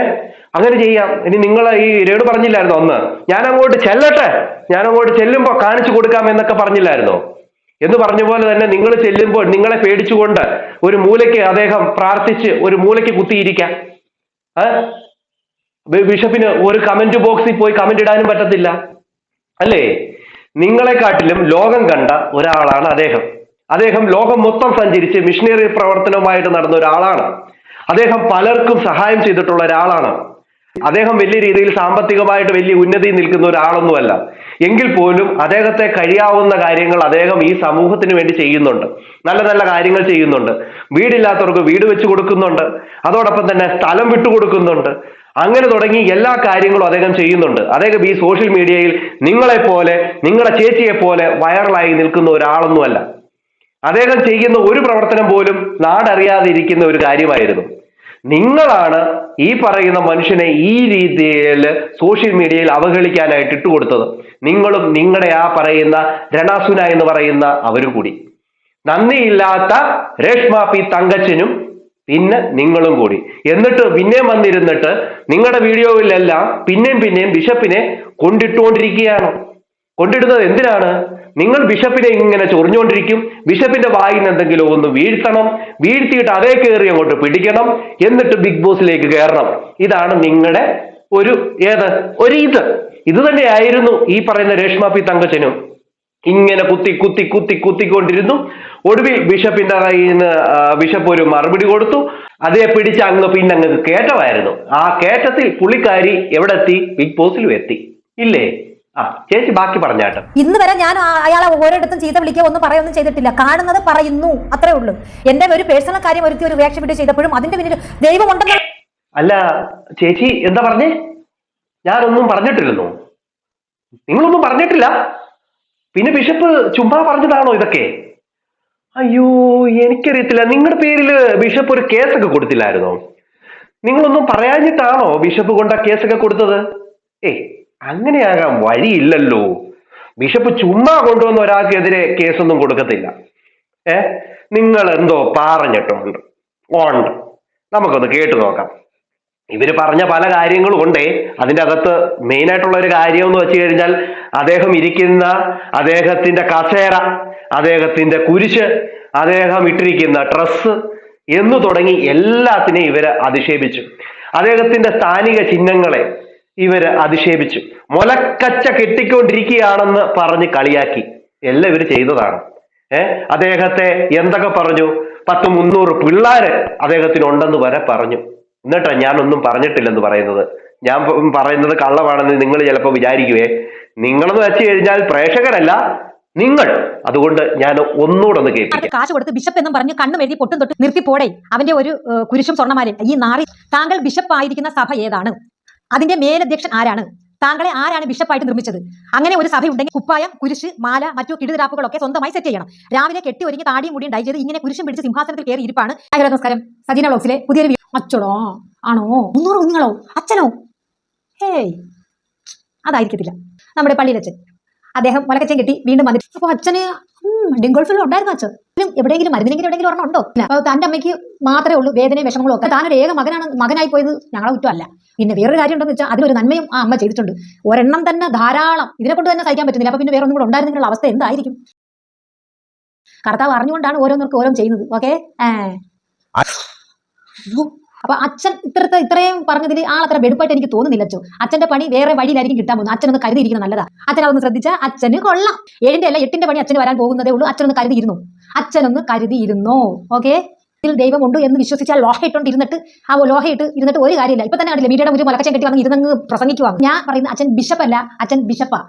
അങ്ങനെ ചെയ്യാം. ഇനി നിങ്ങൾ ഈ രേണു പറഞ്ഞില്ലായിരുന്നോ അന്ന്, ഞാൻ അങ്ങോട്ട് ചെല്ലുമ്പോ കാണിച്ചു കൊടുക്കാം എന്നൊക്കെ പറഞ്ഞില്ലായിരുന്നോ? എന്ന് പറഞ്ഞ പോലെ തന്നെ നിങ്ങൾ ചെല്ലുമ്പോൾ നിങ്ങളെ പേടിച്ചുകൊണ്ട് ഒരു മൂലയ്ക്ക് അദ്ദേഹം പ്രാർത്ഥിച്ച് ഒരു മൂലയ്ക്ക് കുത്തിയിരിക്കാം. ബിഷപ്പിന് ഒരു കമന്റ് ബോക്സിൽ പോയി കമന്റ് ഇടാനും പറ്റത്തില്ല, അല്ലേ? നിങ്ങളെക്കാട്ടിലും ലോകം കണ്ട ഒരാളാണ് അദ്ദേഹം ലോകം മൊത്തം സഞ്ചരിച്ച് മിഷനറി പ്രവർത്തനവുമായിട്ട് നടന്ന ഒരാളാണ്. അദ്ദേഹം പലർക്കും സഹായം ചെയ്തിട്ടുള്ള ഒരാളാണ്. അദ്ദേഹം വലിയ രീതിയിൽ സാമ്പത്തികമായിട്ട് വലിയ ഉന്നതി നിൽക്കുന്ന ഒരാളൊന്നുമല്ല. എങ്കിൽ പോലും അദ്ദേഹത്തെ കഴിയാവുന്ന കാര്യങ്ങൾ അദ്ദേഹം ഈ സമൂഹത്തിന് വേണ്ടി ചെയ്യുന്നുണ്ട്. നല്ല നല്ല കാര്യങ്ങൾ ചെയ്യുന്നുണ്ട്. വീടില്ലാത്തവർക്ക് വീട് വെച്ച് കൊടുക്കുന്നുണ്ട്. അതോടൊപ്പം തന്നെ സ്ഥലം വിട്ടുകൊടുക്കുന്നുണ്ട്. അങ്ങനെ തുടങ്ങി എല്ലാ കാര്യങ്ങളും അദ്ദേഹം ചെയ്യുന്നുണ്ട്. അദ്ദേഹം ഈ സോഷ്യൽ മീഡിയയിൽ നിങ്ങളെപ്പോലെ, നിങ്ങളുടെ ചേച്ചിയെ പോലെ വൈറലായി നിൽക്കുന്ന ഒരാളൊന്നുമല്ല. അദ്ദേഹം ചെയ്യുന്ന ഒരു പ്രവർത്തനം പോലും നാടറിയാതെ ഇരിക്കുന്ന ഒരു കാര്യമായിരുന്നു. നിങ്ങളാണ് ഈ പറയുന്ന മനുഷ്യനെ ഈ രീതിയിൽ സോഷ്യൽ മീഡിയയിൽ അവഹേളിക്കാനായിട്ട് ഇട്ടുകൊടുത്തത്. നിങ്ങളും നിങ്ങളുടെ ആ പറയുന്ന രണാസുന എന്ന് പറയുന്ന അവരും കൂടി. നന്ദിയില്ലാത്ത രേഷ്മ പി തങ്കച്ചനും പിന്നെ നിങ്ങളും കൂടി. എന്നിട്ട് പിന്നെയും വന്നിരുന്നിട്ട് നിങ്ങളുടെ വീഡിയോയിലെല്ലാം പിന്നെയും ബിഷപ്പിനെ കൊണ്ടിട്ടുകൊണ്ടിരിക്കുകയാണ്. കൊണ്ടിടുന്നത് എന്തിനാണ്? നിങ്ങൾ ബിഷപ്പിനെ ഇങ്ങനെ ചൊറിഞ്ഞുകൊണ്ടിരിക്കും. ബിഷപ്പിന്റെ വായിൽ നിന്ന് എന്തെങ്കിലും ഒന്ന് വീഴ്ത്തണം, വീഴ്ത്തിയിട്ട് അതേ കയറി അങ്ങോട്ട് പിടിക്കണം, എന്നിട്ട് ബിഗ് ബോസിലേക്ക് കയറണം. ഇതാണ് നിങ്ങളുടെ ഇത് തന്നെയായിരുന്നു ഈ പറയുന്ന രേഷ്മ പി തങ്കച്ചനും. ഇങ്ങനെ കുത്തിക്കൊണ്ടിരുന്നു. ഒടുവിൽ ബിഷപ്പിന്റെ കയ്യിൽ നിന്ന് ബിഷപ്പ് ഒരു മറുപടി കൊടുത്തു. അതേ പിടിച്ച് അങ്ങ് കേറ്റമായിരുന്നു. ആ കേറ്റത്തിൽ പുള്ളിക്കാരി എവിടെ എത്തി? ബിഗ് ബോസിലും എത്തി, ഇല്ലേ? ചേച്ചി ബാക്കി പറഞ്ഞാട്ടെ. ഇന്ന് വരെ ഞാൻ അയാളെ ഓരോരുത്തും ചീത്ത വിളിക്കുക ഒന്നും പറയൊന്നും ചെയ്തിട്ടില്ല. കാണുന്നത് പറയുന്നു, അത്രേ ഉള്ളൂ. എന്റെ ഒരു പേഴ്സണൽ കാര്യം ഒരു റിയാക്ഷൻ വീഡിയോ ചെയ്തപ്പോഴും അതിന്റെ പിന്നിൽ ദൈവം ഉണ്ടെന്ന്. അല്ല ചേച്ചി എന്താ പറഞ്ഞേ? ഞാനൊന്നും പറഞ്ഞിട്ടില്ലെന്നോ? നിങ്ങളൊന്നും പറഞ്ഞിട്ടില്ല. പിന്നെ ബിഷപ്പ് ചുമ്മാ പറഞ്ഞതാണോ ഇതൊക്കെ? അയ്യോ, എനിക്കറിയത്തില്ല. നിങ്ങളുടെ പേരിൽ ബിഷപ്പ് ഒരു കേസൊക്കെ കൊടുത്തില്ലായിരുന്നോ? നിങ്ങളൊന്നും പറയാഞ്ഞിട്ടാണോ ബിഷപ്പ് കൊണ്ട് ആ കേസൊക്കെ കൊടുത്തത്? അങ്ങനെയാകാൻ വഴിയില്ലല്ലോ. ബിഷപ്പ് ചുമ്മാ കൊണ്ടുവന്ന ഒരാൾക്കെതിരെ കേസൊന്നും കൊടുക്കത്തില്ല. നിങ്ങൾ എന്തോ പറഞ്ഞിട്ടുണ്ട്. നമുക്കൊന്ന് കേട്ടു നോക്കാം. ഇവര് പറഞ്ഞ പല കാര്യങ്ങളും ഉണ്ടേ. അതിൻ്റെ അകത്ത് മെയിൻ ആയിട്ടുള്ള ഒരു കാര്യം എന്ന് വെച്ച് കഴിഞ്ഞാൽ, അദ്ദേഹം ഇരിക്കുന്ന അദ്ദേഹത്തിന്റെ കസേര, അദ്ദേഹത്തിന്റെ കുരിശ്, അദ്ദേഹം ഇട്ടിരിക്കുന്ന ഡ്രസ്സ് എന്നു തുടങ്ങി എല്ലാത്തിനെയും ഇവര് അധിക്ഷേപിച്ചു. അദ്ദേഹത്തിന്റെ സ്ഥാനിക ചിഹ്നങ്ങളെ ഇവര് അധിക്ഷേപിച്ചു. മുലക്കച്ച കെട്ടിക്കൊണ്ടിരിക്കുകയാണെന്ന് പറഞ്ഞ് കളിയാക്കി. എല്ലാം ഇവര് ചെയ്തതാണ്. അദ്ദേഹത്തെ എന്തൊക്കെ പറഞ്ഞു? 100-300 പിള്ളേര് അദ്ദേഹത്തിനുണ്ടെന്ന് വരെ പറഞ്ഞു. എന്നിട്ടാ ഞാനൊന്നും പറഞ്ഞിട്ടില്ലെന്ന് പറയുന്നത്. ഞാൻ പറയുന്നത് കള്ളമാണെന്ന് നിങ്ങൾ ചിലപ്പോൾ വിചാരിക്കുവേ. നിങ്ങളെന്ന് വെച്ച് കഴിഞ്ഞാൽ പ്രേക്ഷകരല്ല നിങ്ങൾ. അതുകൊണ്ട് ഞാൻ ഒന്നുകൂടെ ഒന്ന് കേൾപ്പിക്കാം. കാശ് കൊടുത്ത് ബിഷപ്പ് എന്നും പറഞ്ഞ് കണ്ണും എഴുതി പൊട്ടും തൊട്ട് നിർത്തിപ്പോടെ അവന്റെ ഒരു കുരിശും സ്വർണ്ണമാലയും. ഈ നാറി, താങ്കൾ ബിഷപ്പ് ആയിരിക്കുന്ന സഭ ഏതാണ്? അതിന്റെ മേലധ്യക്ഷൻ ആരാണ്? താങ്കളെ ആരാണ് ബിഷപ്പായിട്ട് നിർമ്മിച്ചത്? അങ്ങനെ ഒരു സഭ ഉണ്ടെങ്കിൽ കുപ്പായം, കുരിശ്, മാല, മറ്റു കിടുതിരാപ്പുകളൊക്കെ സ്വന്തമായി സെറ്റ് ചെയ്യണം. രാവിലെ കെട്ടി ഒരുങ്ങി താടിയും മുടിയും ഡൈ ചെയ്ത് ഇങ്ങനെ കുരിശും പിടിച്ച് സിംഹാസനത്തിൽ കയറി ഇരിപ്പാണ്. ഹലോ, നമസ്കാരം. സജീന വ്ലോഗ്സിലെ പുതിയൊരു അച്ചടോ ആണോ? 300 കുഞ്ഞുങ്ങളോ? അച്ഛനോ? അതായിരിക്കത്തില്ല. നമ്മുടെ പള്ളിയിലച്ഛൻ. അദ്ദേഹം മുലക്കച്ചൻ കെട്ടി വീണ്ടും വന്നിട്ട് അപ്പൊ അച്ഛന് ഡെങ്കോൾഫിലും ഉണ്ടായിരുന്നു. അച്ഛൻ എവിടെയെങ്കിലും മരുന്നിനെങ്കിലും എവിടെയെങ്കിലും ഒരെണ്ണം ഉണ്ടോ? അപ്പൊ തന്റെ അമ്മയ്ക്ക് മാത്രമേ ഉള്ളൂ വേദനയും വിഷമങ്ങളും ഒക്കെ. താനൊരു ഏക മകനായി പോയത് ഞങ്ങളെ കുറ്റമല്ല. പിന്നെ വേറൊരു കാര്യം ഉണ്ടെന്ന് വെച്ചാൽ അതിനൊരു നന്മയും ആ അമ്മ ചെയ്തിട്ടുണ്ട്. ഒരെണ്ണം തന്നെ ധാരാളം. ഇതിനെ കൊണ്ട് തന്നെ സഹിക്കാൻ പറ്റുന്നില്ല. അപ്പൊ പിന്നെ വേറെ ഒന്നും കൂടെ ഉണ്ടായിരുന്നെങ്കിലുള്ള അവസ്ഥ എന്തായിരിക്കും? കർത്താവ് അറിഞ്ഞുകൊണ്ടാണ് ഓരോന്നർക്ക് ഓരോന്ന് ചെയ്യുന്നത്. ഓക്കെ, അപ്പൊ അച്ഛൻ ഇത്രയും പറഞ്ഞതിൽ അത്ര വെടുപ്പായിട്ട് എനിക്ക് തോന്നുന്നില്ല അച്ഛൻ. അച്ഛന്റെ പണി വേറെ വഴിയിലായിരിക്കും കിട്ടാൻ പോകുന്നത്. അച്ഛനൊന്ന് കരുതിയിരിക്കുന്നത് നല്ലതാ. അച്ഛനൊന്ന് ശ്രദ്ധിച്ചാൽ അച്ഛന് കൊള്ളാം. 7ന്റെ അല്ല 8ന്റെ പണി അച്ഛന് വരാൻ പോകുന്നതേ ഉള്ളൂ. അച്ഛനൊന്ന് കരുതിയിരുന്നോ. ഓക്കെ, ഇതിൽ ദൈവമുണ്ട് എന്ന് വിശ്വസിച്ചാൽ ലോഹയിട്ടോണ്ടിരുന്നിട്ട് ലോഹയിട്ട് ഇരുന്നിട്ട് ഒരു കാര്യമില്ല. ഇപ്പൊ തന്നെ കണ്ടില്ല മീഡിയയുടെ മുന്നിൽ മുലക്കച്ചൻ കെട്ടി വന്ന് ഇരുന്നങ്ങ് പ്രസംഗിക്കുവാണ്. ഞാൻ പറയുന്നത് അച്ഛൻ ബിഷപ്പല്ല, അച്ഛൻ ബിഷപ്പാ.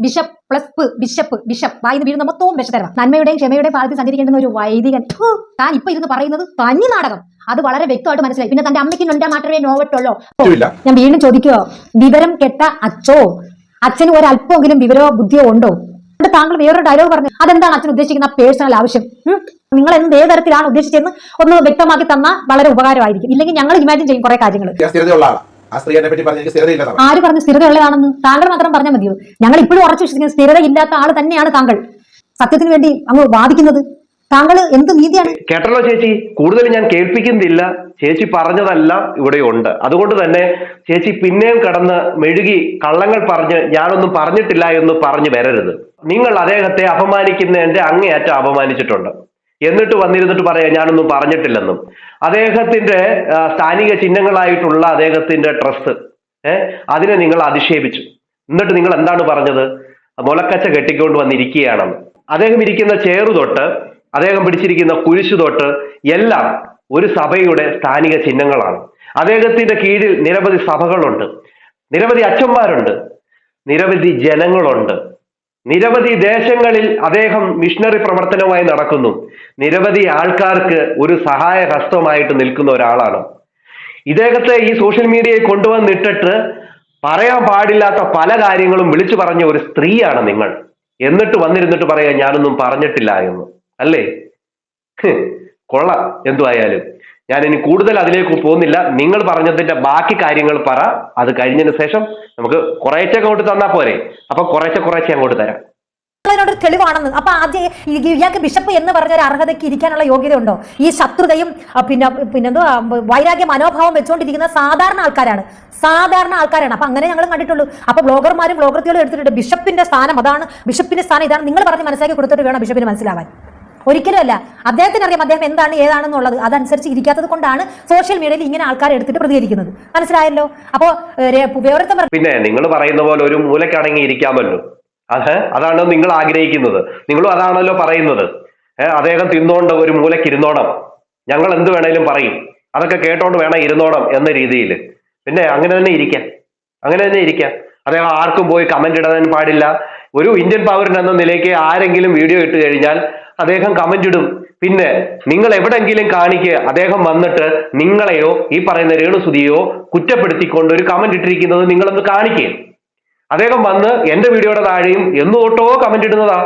ബിഷപ്പ് പ്ലസ് ബിഷപ്പ് വായിന്ന് വീഴുന്ന മൊത്തവും വിഷത്തരം. നന്മയുടെയും ക്ഷമയുടെയും പാദത്തിൽ സഞ്ചരിക്കേണ്ടുന്ന ഒരു വൈദികൻ. താൻ ഇപ്പൊ ഇരുന്ന് പറയുന്നത് തനി നാടകം. അത് വളരെ വ്യക്തമായിട്ട് മനസ്സിലായി. പിന്നെ തന്റെ അമ്മയ്ക്ക് നൊണ്ട മാത്രമേ നോവട്ടുള്ളൂ. ഞാൻ വീണ്ടും ചോദിക്കുവോ, വിവരം കെട്ട അച്ഛന് ഒരല്പമെങ്കിലും വിവരമോ ബുദ്ധിയോ ഉണ്ടോ? താങ്കൾ വേറൊരു ഡയലോഗ് പറഞ്ഞു. അതെന്താണ് അച്ഛൻ ഉദ്ദേശിക്കുന്ന പേഴ്സണൽ ആവശ്യം? നിങ്ങൾ ഏത് തരത്തിലാണ് ഉദ്ദേശിച്ചതെന്ന് ഒന്ന് വ്യക്തമാക്കി തന്നാൽ വളരെ ഉപകാരമായിരിക്കും. ഇല്ലെങ്കിൽ ഞങ്ങൾ ഇമാജിൻ ചെയ്യും കുറെ കാര്യങ്ങൾ. ആര് പറഞ്ഞു സ്ഥിരതയുള്ളതാണെന്ന്? താങ്കൾ മാത്രം പറഞ്ഞാൽ മതിയോ? ഞങ്ങൾ ഇപ്പോഴും ഉറച്ചു വിശ്വസിക്കുന്നത് സ്ഥിരതയില്ലാത്ത ആൾ തന്നെയാണ് താങ്കൾ. സത്യത്തിന് വേണ്ടി അങ്ങ് വാദിക്കുന്നത് താങ്കൾ എന്ത് നീതിയാണ്? കേട്ടല്ലോ ചേച്ചി, കൂടുതൽ ഞാൻ കേൾപ്പിക്കുന്നില്ല. ചേച്ചി പറഞ്ഞതെല്ലാം ഇവിടെ ഉണ്ട്. അതുകൊണ്ട് തന്നെ ചേച്ചി പിന്നെയും കടന്ന് മെഴുകി കള്ളങ്ങൾ പറഞ്ഞ് ഞാനൊന്നും പറഞ്ഞിട്ടില്ല എന്ന് പറഞ്ഞു വരരുത്. നിങ്ങൾ അദ്ദേഹത്തെ അപമാനിക്കുന്നതിന്റെ അങ്ങേയറ്റം അപമാനിച്ചിട്ടുണ്ട്. എന്നിട്ട് വന്നിരുന്നിട്ട് പറയാം ഞാനൊന്നും പറഞ്ഞിട്ടില്ലെന്നും. അദ്ദേഹത്തിന്റെ സ്ഥാനിക ചിഹ്നങ്ങളായിട്ടുള്ള അദ്ദേഹത്തിന്റെ ഡ്രസ്സ് അതിനെ നിങ്ങൾ അധിക്ഷേപിച്ചു. എന്നിട്ട് നിങ്ങൾ എന്താണ് പറഞ്ഞത്? മുലക്കച്ച കെട്ടിക്കൊണ്ട് വന്നിരിക്കുകയാണെന്ന്. അദ്ദേഹം ഇരിക്കുന്ന ചേറു തൊട്ട് അദ്ദേഹം പിടിച്ചിരിക്കുന്ന കുരിശു തൊട്ട് എല്ലാം ഒരു സഭയുടെ സ്ഥാനിക ചിഹ്നങ്ങളാണ്. അദ്ദേഹത്തിന്റെ കീഴിൽ നിരവധി സഭകളുണ്ട്, നിരവധി അച്ഛന്മാരുണ്ട്, നിരവധി ജനങ്ങളുണ്ട്. നിരവധി ദേശങ്ങളിൽ അദ്ദേഹം മിഷണറി പ്രവർത്തനവുമായി നടക്കുന്നു. നിരവധി ആൾക്കാർക്ക് ഒരു സഹായ ഹസ്തമായിട്ട് നിൽക്കുന്ന ഒരാളാണ്. ഇദ്ദേഹത്തെ ഈ സോഷ്യൽ മീഡിയയിൽ കൊണ്ടുവന്നിട്ടിട്ട് പറയാൻ പാടില്ലാത്ത പല കാര്യങ്ങളും വിളിച്ചു പറഞ്ഞ ഒരു സ്ത്രീയാണ് നിങ്ങൾ. എന്നിട്ട് വന്നിരുന്നിട്ട് പറയാ ഞാനൊന്നും പറഞ്ഞിട്ടില്ല എന്ന്. അല്ലേ? കൊള്ളാം. എന്തുവായാലും ഞാൻ ഇനി കൂടുതൽ അതിലേക്ക് പോകുന്നില്ല. നിങ്ങൾ പറഞ്ഞതിന്റെ ബാക്കി കാര്യങ്ങൾ പറ. അത് കഴിഞ്ഞതിന് ശേഷം നമുക്ക് കുറേശ്ശെ അങ്ങോട്ട് തന്നാ പോരെ? അപ്പൊ കുറേശ്ശെ അങ്ങോട്ട് തരാം. തെളിവാണെന്ന്. അപ്പൊ ആദ്യം ഇയാൾക്ക് ബിഷപ്പ് എന്ന് പറഞ്ഞ ഒരു അർഹതയ്ക്ക് ഇരിക്കാനുള്ള യോഗ്യത ഉണ്ടോ? ഈ ശത്രുതയും പിന്നെന്തോ വൈരാഗ്യ മനോഭാവം വെച്ചുകൊണ്ടിരിക്കുന്ന സാധാരണ ആൾക്കാരാണ്. അപ്പൊ അങ്ങനെ ഞങ്ങൾ കണ്ടിട്ടുള്ളൂ. അപ്പൊ ബ്ലോഗർമാരും ബ്ലോഗർത്തികളും എടുത്തിട്ടുണ്ട് ബിഷപ്പിന്റെ സ്ഥാനം അതാണ്, ബിഷപ്പിന്റെ സ്ഥാനം ഇതാണ്. നിങ്ങൾ പറഞ്ഞ് മനസ്സിലാക്കി കൊടുത്തിട്ട് വേണം ബിഷപ്പിന് മനസ്സിലാവാൻ. ഒരിക്കലും അല്ല. അദ്ദേഹത്തിന് അറിയാം അദ്ദേഹം എന്താണ് ഏതാണെന്നുള്ളത്. അതനുസരിച്ച് ഇരിക്കാത്തത് കൊണ്ടാണ് സോഷ്യൽ മീഡിയയിൽ ഇങ്ങനെ ആൾക്കാരെ എടുത്തിട്ട് പ്രതികരിക്കുന്നത്. മനസ്സിലായല്ലോ? അപ്പോ പിന്നെ നിങ്ങൾ പറയുന്ന പോലെ ഒരു മൂലക്കടങ്ങി ഇരിക്കാമല്ലോ. അതാണോ നിങ്ങൾ ആഗ്രഹിക്കുന്നത്? നിങ്ങളും അതാണല്ലോ പറയുന്നത്. അദ്ദേഹം തിന്നോണ്ട് ഒരു മൂലക്ക് ഇരുന്നോണം, ഞങ്ങൾ എന്ത് വേണേലും പറയും, അതൊക്കെ കേട്ടോണ്ട് വേണം ഇരുന്നോണം എന്ന രീതിയിൽ. പിന്നെ അങ്ങനെ തന്നെ ഇരിക്കാം. അദ്ദേഹം ആർക്കും പോയി കമന്റ് ഇടാൻ പാടില്ല. ഒരു ഇന്ത്യൻ പൗരൻ എന്ന നിലയ്ക്ക് ആരെങ്കിലും വീഡിയോ ഇട്ട് കഴിഞ്ഞാൽ അദ്ദേഹം കമന്റ് ഇടും. പിന്നെ നിങ്ങൾ എവിടെങ്കിലും കാണിക്കുക അദ്ദേഹം വന്നിട്ട് നിങ്ങളെയോ ഈ പറയുന്ന രേണുസുതിയോ കുറ്റപ്പെടുത്തിക്കൊണ്ട് ഒരു കമന്റ് ഇട്ടിരിക്കുന്നത് നിങ്ങളൊന്ന് കാണിക്കുക. അദ്ദേഹം വന്ന് എന്റെ വീഡിയോയുടെ താഴെയും തൊട്ടോ കമന്റ് ഇടുന്നതാ.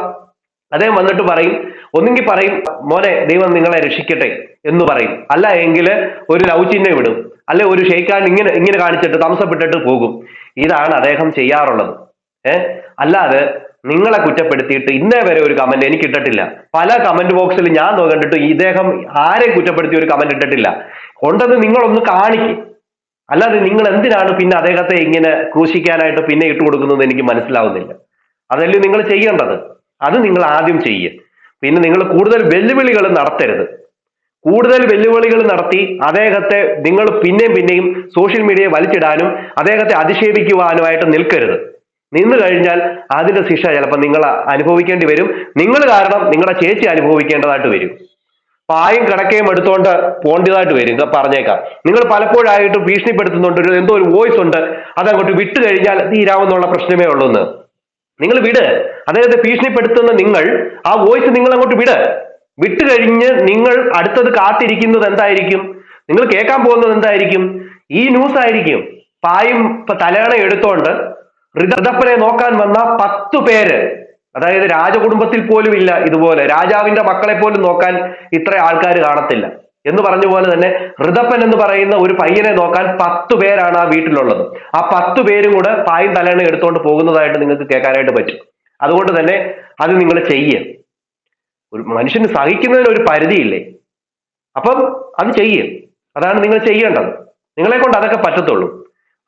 അദ്ദേഹം വന്നിട്ട് പറയും, ഒന്നെങ്കിൽ പറയും മോനെ ദൈവം നിങ്ങളെ രക്ഷിക്കട്ടെ എന്ന് പറയും, അല്ല എങ്കിൽ ഒരു ലവ് ചിഹ്നം ഇടും, അല്ലെ ഒരു ഷെയ്ക്കാൻ ഇങ്ങനെ കാണിച്ചിട്ട് തമസപ്പെട്ടിട്ട് പോകും. ഇതാണ് അദ്ദേഹം ചെയ്യാറുള്ളത്. അല്ലാതെ നിങ്ങളെ കുറ്റപ്പെടുത്തിയിട്ട് ഇന്നേ വരെ ഒരു കമന്റ് എനിക്ക് ഇട്ടിട്ടില്ല. പല കമന്റ് ബോക്സിൽ ഞാൻ കണ്ടിട്ട് ഇദ്ദേഹം ആരെയും കുറ്റപ്പെടുത്തി ഒരു കമന്റ് ഇട്ടിട്ടില്ല. കൊണ്ടത് നിങ്ങളൊന്ന് കാണിക്കും. അല്ലാതെ നിങ്ങൾ എന്തിനാണ് പിന്നെ അദ്ദേഹത്തെ ഇങ്ങനെ ക്രൂശിക്കാനായിട്ട് പിന്നെ ഇട്ട് കൊടുക്കുന്നത് എനിക്ക് മനസ്സിലാവുന്നില്ല. അതല്ലേ നിങ്ങൾ ചെയ്യേണ്ടത്. അത് നിങ്ങൾ ആദ്യം ചെയ്യുക. പിന്നെ നിങ്ങൾ കൂടുതൽ വെല്ലുവിളികൾ നടത്തരുത്. കൂടുതൽ വെല്ലുവിളികൾ നടത്തി അദ്ദേഹത്തെ നിങ്ങൾ പിന്നെയും സോഷ്യൽ മീഡിയയെ വലിച്ചിടാനും അദ്ദേഹത്തെ അധിക്ഷേപിക്കുവാനുമായിട്ട് നിൽക്കരുത്. നിന്ന് കഴിഞ്ഞാൽ അതിന്റെ ശിക്ഷ ചിലപ്പോൾ നിങ്ങൾ അനുഭവിക്കേണ്ടി വരും. നിങ്ങൾ കാരണം നിങ്ങളുടെ ചേച്ചി അനുഭവിക്കേണ്ടതായിട്ട് വരും. പായും കിടക്കയും എടുത്തോണ്ട് പോണ്ടതായിട്ട് വരും. പറഞ്ഞേക്കാം. നിങ്ങൾ പലപ്പോഴായിട്ട് ഭീഷണിപ്പെടുത്തുന്നുണ്ട്. എന്തോ ഒരു വോയിസ് ഉണ്ട്, അതങ്ങോട്ട് വിട്ടു കഴിഞ്ഞാൽ തീരാവുന്നുള്ള പ്രശ്നമേ ഉള്ളൂ എന്ന്. നിങ്ങൾ വിട്. അദ്ദേഹത്തെ ഭീഷണിപ്പെടുത്തുന്ന നിങ്ങൾ ആ വോയിസ് നിങ്ങൾ അങ്ങോട്ട് വിട്ട് കഴിഞ്ഞ് നിങ്ങൾ അടുത്തത് കാത്തിരിക്കുന്നത് എന്തായിരിക്കും? നിങ്ങൾ കേൾക്കാൻ പോകുന്നത് എന്തായിരിക്കും? ഈ ന്യൂസ് ആയിരിക്കും. പായും തലയണ എടുത്തോണ്ട് ഋതപ്പനെ നോക്കാൻ വന്ന 10 പേര്, അതായത് രാജകുടുംബത്തിൽ പോലും ഇല്ല ഇതുപോലെ, രാജാവിന്റെ മക്കളെ പോലും നോക്കാൻ ഇത്ര ആൾക്കാർ കാണത്തില്ല എന്ന് പറഞ്ഞ പോലെ തന്നെ ഋതപ്പൻ എന്ന് പറയുന്ന ഒരു പയ്യനെ നോക്കാൻ 10 പേരാണ് ആ വീട്ടിലുള്ളത്. ആ 10 പേരും കൂടെ പായും തലയണ എടുത്തുകൊണ്ട് പോകുന്നതായിട്ട് നിങ്ങൾക്ക് കേൾക്കാനായിട്ട് പറ്റും. അതുകൊണ്ട് തന്നെ അത് നിങ്ങൾ ചെയ്യുക. ഒരു മനുഷ്യന് സഹിക്കുന്നതിന് ഒരു പരിധിയില്ലേ? അപ്പം അത് ചെയ്യുക. അതാണ് നിങ്ങൾ ചെയ്യേണ്ടത്. നിങ്ങളെ കൊണ്ട് അതൊക്കെ പറ്റത്തുള്ളൂ.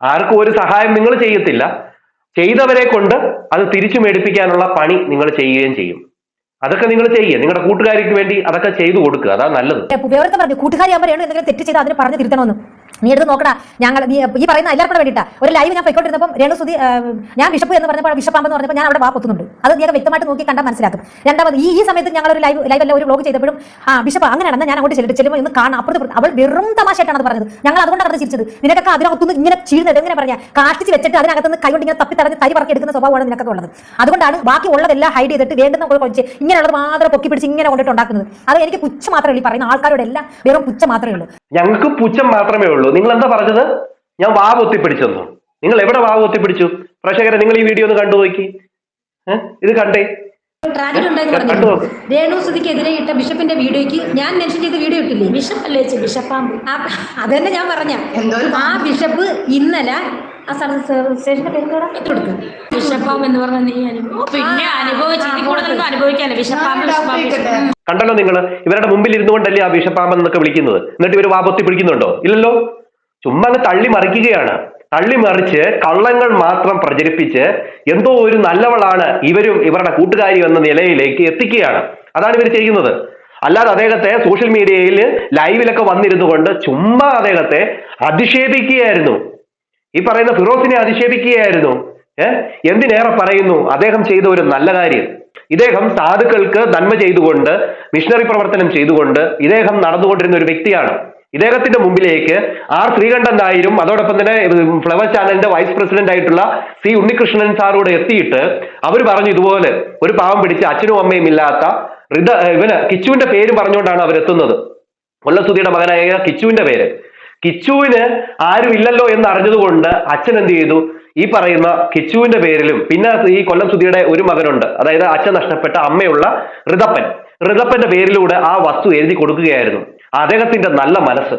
ആർക്കും ഒരു സഹായം നിങ്ങൾ ചെയ്യത്തില്ല. ചെയ്തവരെ കൊണ്ട് അത് തിരിച്ചു മേടിപ്പിക്കാനുള്ള പണി നിങ്ങൾ ചെയ്യുകയും ചെയ്യും. അതൊക്കെ നിങ്ങൾ ചെയ്യുക, നിങ്ങളുടെ കൂട്ടുകാരിക്ക് വേണ്ടി അതൊക്കെ ചെയ്തു കൊടുക്കുക, അതാ നല്ലത്. വിവരത്തെ പറഞ്ഞു കൂട്ടുകാരി ആകുമ്പോൾ എന്തെങ്കിലും തെറ്റ് ചെയ്ത് അതിന് പറഞ്ഞ് തിരുത്തണമെന്ന്. നീ എടുത്ത് നോക്കടാ, നീ ഈ പറയുന്ന എല്ലാവർക്കും വേണ്ടിയിട്ടാ ഒരു ലൈവ് ഞാൻ പോയിക്കൊണ്ടിരുന്നപ്പോൾ രേണുസുതി ഞാൻ ബിഷപ്പ് എന്ന് പറഞ്ഞപ്പോൾ ബിഷപ്പാമ്പെന്ന് പറഞ്ഞപ്പോൾ ഞാൻ അവിടെ വാ പൊത്തുന്നുണ്ട്. അത് നീ വ്യക്തമായിട്ട് നോക്കി കണ്ടാൽ മനസ്സിലാക്കും. രണ്ടാമത് ഈ സമയത്ത് ഞങ്ങൾ ഒരു ലൈവ് അല്ല ഒരു വ്ലോഗ് ചെയ്തപ്പോഴും ബിഷപ്പ് അങ്ങനെയാണെന്ന് ഞാൻ അങ്ങോട്ട് ചെല്ലുമ്പോൾ ഇന്ന് കാണാം അപ്പുറത്ത് അവൾ വെറും തമാശയായിട്ടാണ് അത് പറഞ്ഞത്. ഞങ്ങൾ അതുകൊണ്ട് അവിടെ ചിരിച്ചത്. നിനക്കൊക്കെ അതിനകത്തുനിന്ന് ഇങ്ങനെ ചീഴ്ന്നിട്ട് എങ്ങനെ പറയാം കാട്ടിച്ച് വെച്ചിട്ട് അതിനകത്തുനിന്ന് കൈകൊണ്ട് ഇങ്ങനെ തപ്പി തടഞ്ഞ് തരി പറക്കി എടുക്കുന്ന സ്വഭാവമാണ് നിനക്കൊക്കെ ഉള്ളത്. അതുകൊണ്ടാണ് ബാക്കി ഉള്ളതെല്ലാം ഹൈഡ് ചെയ്തിട്ട് വേണ്ടുന്ന കുറച്ച് ഇങ്ങനെയുള്ളത് മാത്രം പൊക്കി പിടിച്ച് ഇങ്ങനെ കൊണ്ടിട്ട് ഉണ്ടാക്കുന്നത്. അത് എനിക്ക് പുച്ഛം മാത്രമേ ഉള്ളൂ. പറയുന്ന ആൾക്കാരോട് എല്ലാം വെറും പുച്ഛം മാത്രമേ ഉള്ളൂ. ഞങ്ങൾക്ക് പുച്ഛം മാത്രമേ ഉള്ളൂ. നിങ്ങൾ എന്താ പറഞ്ഞത്? ഞാൻ വാവ് ഒത്തിപ്പിടിച്ചെന്നു. നിങ്ങൾ എവിടെ വാവ് ഒത്തിപ്പിടിച്ചു? പ്രേക്ഷകരെ നിങ്ങൾ ഈ വീഡിയോ ഒന്ന് കണ്ടു നോക്കി. ഇത് കണ്ടേ രേണുസുതിക്കെതിരെ ഇട്ട ബിഷപ്പിന്റെ വീഡിയോയ്ക്ക് ഞാൻ മെൻഷൻ ചെയ്ത വീഡിയോ ഇട്ടില്ലേ? ബിഷപ്പല്ലേ ബിഷപ്പാമ്പ്. അതന്നെ ഞാൻ പറഞ്ഞ ആ ബിഷപ്പ് ഇന്നലെ ആ സ്റ്റേഷന്റെ പേര് കൊടുക്കും ബിഷപ്പാമ്പ് എന്ന് പറഞ്ഞ നീ പിന്നെ അനുഭവിക്കാല്ലേ ബിഷപ്പാമ്പ്. കണ്ടല്ലോ നിങ്ങൾ, ഇവരുടെ മുമ്പിൽ ഇരുന്നു കൊണ്ടല്ലേ ആ ബിഷപ്പാമ്പ് എന്നൊക്കെ വിളിക്കുന്നത്. എന്നിട്ട് ഇവർ വാപൊത്തി പിടിക്കുന്നുണ്ടോ? ഇല്ലല്ലോ. ചുമ്മാ അങ്ങ് തള്ളി മറിക്കുകയാണ്. തള്ളിമറിച്ച് കള്ളങ്ങൾ മാത്രം പ്രചരിപ്പിച്ച് എന്തോ ഒരു നല്ലവളാണ് ഇവരും ഇവരുടെ കൂട്ടുകാരി എന്ന നിലയിലേക്ക് എത്തിക്കുകയാണ്. അതാണ് ഇവർ ചെയ്യുന്നത്. അല്ലാതെ അദ്ദേഹത്തെ സോഷ്യൽ മീഡിയയിൽ ലൈവിലൊക്കെ വന്നിരുന്നു കൊണ്ട് ചുമ്മാ അദ്ദേഹത്തെ അധിക്ഷേപിക്കുകയായിരുന്നു. ഈ പറയുന്ന ഫിറോസിനെ അധിക്ഷേപിക്കുകയായിരുന്നു. എന്തിനേറെ പറയുന്നു, അദ്ദേഹം ചെയ്ത ഒരു നല്ല കാര്യം. ഇദ്ദേഹം സാധുക്കൾക്ക് നന്മ ചെയ്തുകൊണ്ട് മിഷണറി പ്രവർത്തനം ചെയ്തുകൊണ്ട് ഇദ്ദേഹം നടന്നുകൊണ്ടിരുന്ന ഒരു വ്യക്തിയാണ്. ഇദ്ദേഹത്തിന്റെ മുമ്പിലേക്ക് ആർ ശ്രീകണ്ഠൻ നായരും അതോടൊപ്പം തന്നെ ഫ്ലവർ ചാനലിന്റെ വൈസ് പ്രസിഡന്റ് ആയിട്ടുള്ള സി ഉണ്ണികൃഷ്ണൻ സാറൂടെ എത്തിയിട്ട് അവർ പറഞ്ഞു ഇതുപോലെ ഒരു പാവം പിടിച്ച് അച്ഛനും അമ്മയും ഇല്ലാത്ത ഇവന് കിച്ചുവിന്റെ പേര് പറഞ്ഞുകൊണ്ടാണ് അവരെത്തുന്നത്. കൊല്ലസുതിയുടെ മകനായ കിച്ചുവിന്റെ പേര്. കിച്ചുവിന് ആരും ഇല്ലല്ലോ എന്ന് അറിഞ്ഞതുകൊണ്ട് അച്ഛൻ എന്ത് ചെയ്തു, ഈ പറയുന്ന കിച്ചുവിന്റെ പേരിലും പിന്നെ ഈ കൊല്ലം സുധിയുടെ ഒരു മകനുണ്ട്, അതായത് അച്ഛൻ നഷ്ടപ്പെട്ട അമ്മയുള്ള ഋതപ്പന്റെ പേരിലൂടെ ആ വസ്തു എഴുതി കൊടുക്കുകയായിരുന്നു. അദ്ദേഹത്തിന്റെ നല്ല മനസ്സ്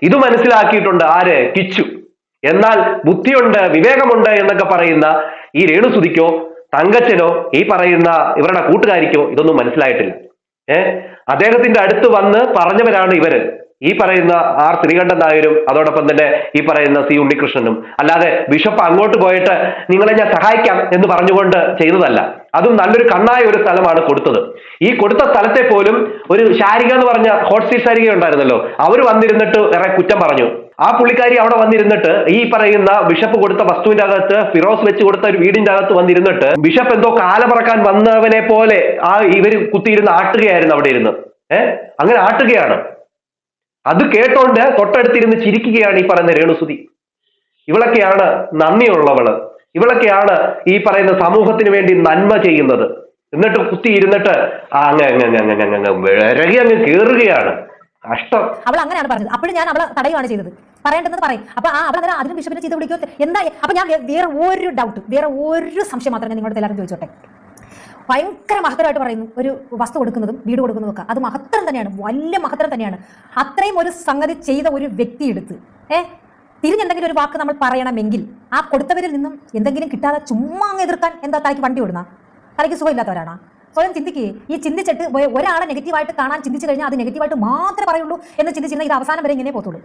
ഇത് മനസ്സിലാക്കിയിട്ടുണ്ട് ആര്? കിച്ചു. എന്നാൽ ബുദ്ധിയുണ്ട് വിവേകമുണ്ട് എന്നൊക്കെ പറയുന്ന ഈ രേണുസുതിക്കോ തങ്കച്ചനോ ഈ പറയുന്ന ഇവരുടെ കൂട്ടുകാരിക്കോ ഇതൊന്നും മനസ്സിലായിട്ടില്ല. അദ്ദേഹത്തിന്റെ അടുത്ത് വന്ന് പറഞ്ഞവരാണ് ഇവര്, ഈ പറയുന്ന ആർ ശ്രീകണ്ഠൻ നായരും അതോടൊപ്പം തന്നെ ഈ പറയുന്ന സി ഉണ്ണികൃഷ്ണനും. അല്ലാതെ ബിഷപ്പ് അങ്ങോട്ട് പോയിട്ട് നിങ്ങളെ ഞാൻ സഹായിക്കാം എന്ന് പറഞ്ഞുകൊണ്ട് ചെയ്തതല്ല. അതും നല്ലൊരു കണ്ണായ ഒരു സ്ഥലമാണ് കൊടുത്തത്. ഈ കൊടുത്ത സ്ഥലത്തെ പോലും ഒരു ശാരിക എന്ന് പറഞ്ഞ ഹോട്ട് സീറ്റ് ശാരിക ഉണ്ടായിരുന്നല്ലോ, അവർ വന്നിരുന്നിട്ട് ഏറെ കുറ്റം പറഞ്ഞു. ആ പുള്ളിക്കാരി അവിടെ വന്നിരുന്നിട്ട് ഈ പറയുന്ന ബിഷപ്പ് കൊടുത്ത വസ്തുവിന്റെ അകത്ത് ഫിറോസ് വെച്ച് കൊടുത്ത ഒരു വീടിന്റെ അകത്ത് വന്നിരുന്നിട്ട് ബിഷപ്പ് എന്തോ കാല പറക്കാൻ വന്നവനെ പോലെ ഇവര് കുത്തിയിരുന്ന് ആട്ടുകയായിരുന്നു അവിടെ ഇരുന്ന്. അങ്ങനെ ആട്ടുകയാണ്. അത് കേട്ടോണ്ട് തൊട്ടടുത്തിരുന്ന് ചിരിക്കുകയാണ് ഈ പറയുന്ന രേണുസുതി. ഇവളൊക്കെയാണ് നന്ദിയുള്ളവള്, ഇവളൊക്കെയാണ് ഈ പറയുന്ന സമൂഹത്തിന് വേണ്ടി നന്മ ചെയ്യുന്നത്. എന്നിട്ട് കുത്തിയിരുന്നിട്ട് വിറകി അങ്ങ് കേറുകയാണ്. കഷ്ടം. അവൾ അങ്ങനെയാണ് പറഞ്ഞത്. അപ്പോഴും ഞാൻ അവളെ തടയുകയാണ് ചെയ്തത്. പറയേണ്ടത് പറയും. അപ്പൊ അവൾ അങ്ങനെ അതിനും ബിഷപ്പിനെ ചെയ്ത് വിളിക്കോ എന്താ? അപ്പൊ ഞാൻ വേറെ ഒരു സംശയം മാത്രമേ നിങ്ങളുടെ എല്ലാവരും ചോദിച്ചോട്ടെ. ഭയങ്കര മഹത്തരമായിട്ട് പറയുന്നു, ഒരു വസ്തു കൊടുക്കുന്നതും വീട് കൊടുക്കുന്നതും ഒക്കെ അത് മഹത്തരം തന്നെയാണ്, വലിയ മഹത്തരം തന്നെയാണ്. അത്രയും ഒരു സംഗതി ചെയ്ത ഒരു വ്യക്തി എടുത്ത് തിരിഞ്ഞെന്തെങ്കിലും ഒരു വാക്ക് നമ്മൾ പറയണമെങ്കിൽ ആ കൊടുത്തവരിൽ നിന്നും എന്തെങ്കിലും കിട്ടാതെ ചുമ്മാ അങ്ങ് എതിർക്കാൻ എന്താ തലയ്ക്ക് വണ്ടി ഓടുന്ന? തലയ്ക്ക് സുഖമില്ലാത്തവരാണ്. സ്വയം ചിന്തിക്കുക. ഈ ചിന്തിച്ചിട്ട് ഒരാളെ നെഗറ്റീവായിട്ട് കാണാൻ ചിന്തിച്ചു കഴിഞ്ഞാൽ അത് നെഗറ്റീവായിട്ട് മാത്രമേ പറയുള്ളൂ എന്ന് ചിന്തിച്ചിരുന്ന ഇത് അവസാനം വരെ ഇങ്ങനെ പോത്തുള്ളൂ.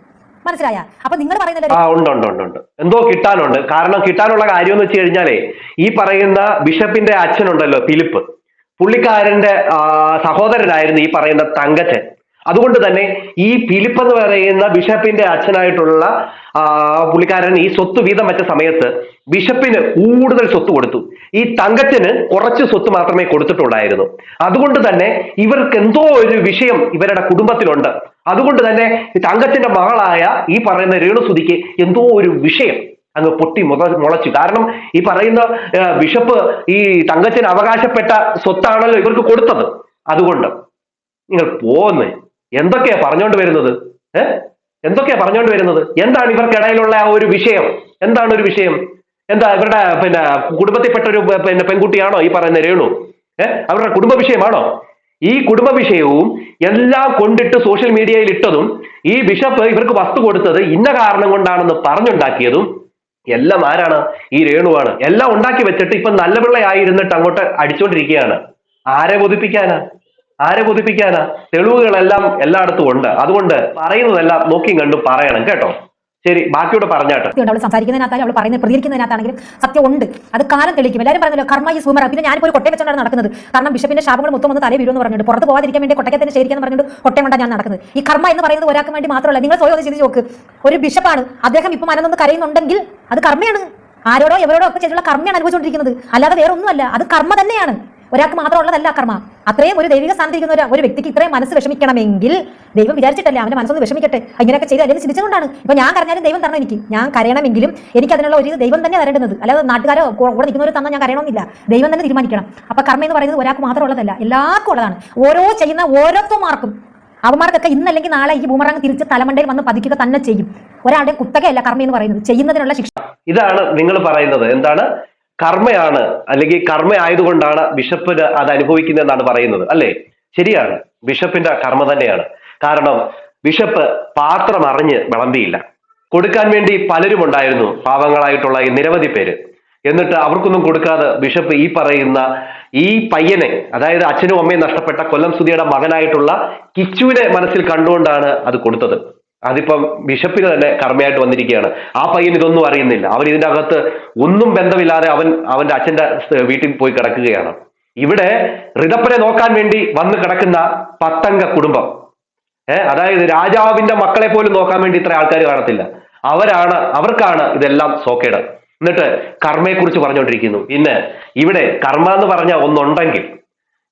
മനസ്സിലായ? അപ്പൊ നിങ്ങൾ പറയുന്നത് എന്തോ കിട്ടാനുണ്ട്. കാരണം കിട്ടാനുള്ള കാര്യം എന്ന് വെച്ച് കഴിഞ്ഞാലേ ഈ പറയുന്ന ബിഷപ്പിന്റെ അച്ഛനുണ്ടല്ലോ ഫിലിപ്പ്, പുള്ളിക്കാരന്റെ സഹോദരനായിരുന്നു ഈ പറയുന്ന തങ്കച്ചൻ. അതുകൊണ്ട് തന്നെ ഈ ഫിലിപ്പ് എന്ന് പറയുന്ന ബിഷപ്പിന്റെ അച്ഛനായിട്ടുള്ള പുള്ളിക്കാരൻ ഈ സ്വത്ത് വീതം വെച്ച സമയത്ത് ബിഷപ്പിന് കൂടുതൽ സ്വത്ത് കൊടുത്തു. ഈ തങ്കച്ചന് കുറച്ച് സ്വത്ത് മാത്രമേ കൊടുത്തിട്ടുള്ളായിരുന്നു. അതുകൊണ്ട് തന്നെ ഇവർക്ക് എന്തോ ഒരു വിഷയം ഇവരുടെ കുടുംബത്തിലുണ്ട്. അതുകൊണ്ട് തന്നെ ഈ തങ്കച്ചന്റെ മകളായ ഈ പറയുന്ന രേണുസുതിക്ക് എന്തോ ഒരു വിഷയം അങ്ങ് പൊട്ടി മുളച്ചു. കാരണം ഈ പറയുന്ന ബിഷപ്പ് ഈ തങ്കച്ചന് അവകാശപ്പെട്ട സ്വത്താണല്ലോ ഇവർക്ക് കൊടുത്തത്. അതുകൊണ്ട് നിങ്ങൾ പോന്നേ എന്തൊക്കെയാ പറഞ്ഞുകൊണ്ട് വരുന്നത്? എന്താണ് ഇവർക്കിടയിലുള്ള ആ ഒരു വിഷയം? എന്താണ് ഒരു വിഷയം? എന്താ ഇവരുടെ കുടുംബത്തിൽപ്പെട്ട ഒരു പെൺകുട്ടിയാണോ ഈ പറയുന്ന രേണു? അവരുടെ കുടുംബ വിഷയമാണോ? ഈ കുടുംബ വിഷയവും എല്ലാം കൊണ്ടിട്ട് സോഷ്യൽ മീഡിയയിൽ ഇട്ടതും ഈ ബിഷപ്പ് ഇവർക്ക് വസ്തു കൊടുത്തത് ഇന്ന കാരണം കൊണ്ടാണെന്ന് പറഞ്ഞുണ്ടാക്കിയതും എല്ലാം ആരാണ്? ഈ രേണുവാണ്. എല്ലാം ഉണ്ടാക്കി വെച്ചിട്ട് ഇപ്പൊ നല്ല പിള്ളയായിരുന്നിട്ട് അങ്ങോട്ട് അടിച്ചോണ്ടിരിക്കുകയാണ്. ആരെ ബോധിപ്പിക്കാനാ? തെളിവുകളെല്ലാം എല്ലായിടത്തും ഉണ്ട്. അതുകൊണ്ട് പറയുന്നതെല്ലാം നോക്കിയും കണ്ടും പറയണം കേട്ടോ. ശരി, ബാക്കിയോട് പറഞ്ഞാട്ടെ. അവൾ സംസാരിക്കുന്നതിനകത്താലും അവൾ പറയുന്നത് പ്രതികരിക്കുന്നതിനകത്താണെങ്കിലും സത്യം ഉണ്ട്. അത് കാലം തെളിയിക്കും. എല്ലാവരും പറഞ്ഞല്ലോ കർമ്മ ഈ സൂമർ. പിന്നെ ഞാനിപ്പോൾ ഒരു കൊട്ടയം വെച്ചാണ് നടക്കുന്നത്. കാരണം ബിഷപ്പിന്റെ ശാപങ്ങൾ മൊത്തം ഒന്ന് തലേ വീഴുമെന്ന് പറഞ്ഞിട്ട് പുറത്ത് പോകാതിരിക്കാൻ വേണ്ടി കൊട്ടയത്തിന് ശരിക്കാന്ന് പറഞ്ഞിട്ട് കൊട്ടയം കൊണ്ടാണ് ഞാൻ നടക്കുന്നത്. ഈ കർമ്മ എന്ന് പറയുന്നത് ഒരാൾക്ക് വേണ്ടി മാത്രമല്ല. നിങ്ങൾ സ്വയം ചെയ്ത് നോക്ക്. ഒരു ബിഷപ്പാണ് അദ്ദേഹം ഇപ്പൊ മനനൊന്ന് കരയുന്നുണ്ടെങ്കിൽ അത് കർമ്മയാണ്. ആരോടോ എവരോടോ ഒക്കെ ചെയ്തുള്ള കർമ്മയാണ് അനുഭവിച്ചുകൊണ്ടിരിക്കുന്നത്. അല്ലാതെ വേറെ ഒന്നുമല്ല. അത് കർമ്മ തന്നെയാണ്. ഒരാൾക്ക് മാത്രമുള്ളതല്ല കർമ്മ. അത്രയും ഒരു ദൈവിക സ്ഥാനത്തിരിക്കുന്ന ഒരു വ്യക്തിക്ക് ഇത്രയും മനസ്സ് വിഷമിക്കണമെങ്കിൽ ദൈവം വിചാരിച്ചിട്ടല്ലേ അവന്റെ മനസ്സൊന്ന് വിഷമിക്കട്ടെ. ഇങ്ങനെയൊക്കെ ചെയ്ത് അല്ലെങ്കിൽ ചിന്തിച്ചുകൊണ്ടാണ്. ഇപ്പൊ ഞാൻ കരഞ്ഞാലും ദൈവം തരണം എനിക്ക്. ഞാൻ കരയണമെങ്കിലും എനിക്ക് അതിനുള്ള ഒരു ദൈവം തന്നെ തരേണ്ടത്. അല്ലാതെ നാട്ടുകാരോ കൂടെ നിൽക്കുന്നവർ തന്നാൽ ഞാൻ കരയണമെന്നില്ല. ദൈവം തന്നെ തീരുമാനിക്കണം. അപ്പൊ കർമ്മ എന്ന് പറയുന്നത് ഒരാൾക്ക് മാത്രമുള്ളതല്ല, എല്ലാവർക്കും ഉള്ളതാണ്. ഓരോ ചെയ്യുന്ന ഓരോരുത്തർക്കും അവന്മാർക്കൊക്കെ ഇന്നല്ലെങ്കിൽ നാളെ ഈ ബൂമറാങ് തിരിച്ച് തലമണ്ടയിൽ വന്ന് പതിക്കുക തന്നെ ചെയ്യും. ഒരാളുടെ കുത്തകയല്ല കർമ്മ എന്ന് പറയുന്നത്, ചെയ്യുന്നതിനുള്ള ശിക്ഷ. ഇതാണ് നിങ്ങൾ പറയുന്നത്. എന്താണ് കർമ്മയാണ്, അല്ലെങ്കിൽ കർമ്മ ആയതുകൊണ്ടാണ് ബിഷപ്പിന് അത് അനുഭവിക്കുന്നതെന്നാണ് പറയുന്നത് അല്ലേ? ശരിയാണ്, ബിഷപ്പിന്റെ കർമ്മ തന്നെയാണ്. കാരണം ബിഷപ്പ് പാത്രം അറിഞ്ഞ് വിളമ്പിയില്ല. കൊടുക്കാൻ വേണ്ടി പലരും ഉണ്ടായിരുന്നു, പാവങ്ങളായിട്ടുള്ള ഈ നിരവധി പേര്. എന്നിട്ട് അവർക്കൊന്നും കൊടുക്കാതെ ബിഷപ്പ് ഈ പറയുന്ന ഈ പയ്യനെ, അതായത് അച്ഛനും അമ്മയും നഷ്ടപ്പെട്ട കൊല്ലം സുധിയുടെ മകനായിട്ടുള്ള കിച്ചുവിനെ മനസ്സിൽ കണ്ടുകൊണ്ടാണ് അത് കൊടുത്തത്. അതിപ്പം ബിഷപ്പിന് തന്നെ കർമ്മയായിട്ട് വന്നിരിക്കുകയാണ്. ആ പയ്യൻ ഇതൊന്നും അറിയുന്നില്ല. അവൻ ഇതിന്റെ അകത്ത് ഒന്നും ബന്ധമില്ലാതെ അവന്റെ അച്ഛന്റെ വീട്ടിൽ പോയി കിടക്കുകയാണ്. ഇവിടെ ഋതപ്പനെ നോക്കാൻ വേണ്ടി വന്ന് കിടക്കുന്ന 10 അംഗ കുടുംബം, അതായത് രാജാവിന്റെ മക്കളെ പോലും നോക്കാൻ വേണ്ടി ഇത്ര ആൾക്കാർ കാണത്തില്ല. അവർക്കാണ് ഇതെല്ലാം സോക്കേട്. എന്നിട്ട് കർമ്മയെ കുറിച്ച് പറഞ്ഞുകൊണ്ടിരിക്കുന്നു. പിന്നെ ഇവിടെ കർമ്മ എന്ന് പറഞ്ഞ ഒന്നുണ്ടെങ്കിൽ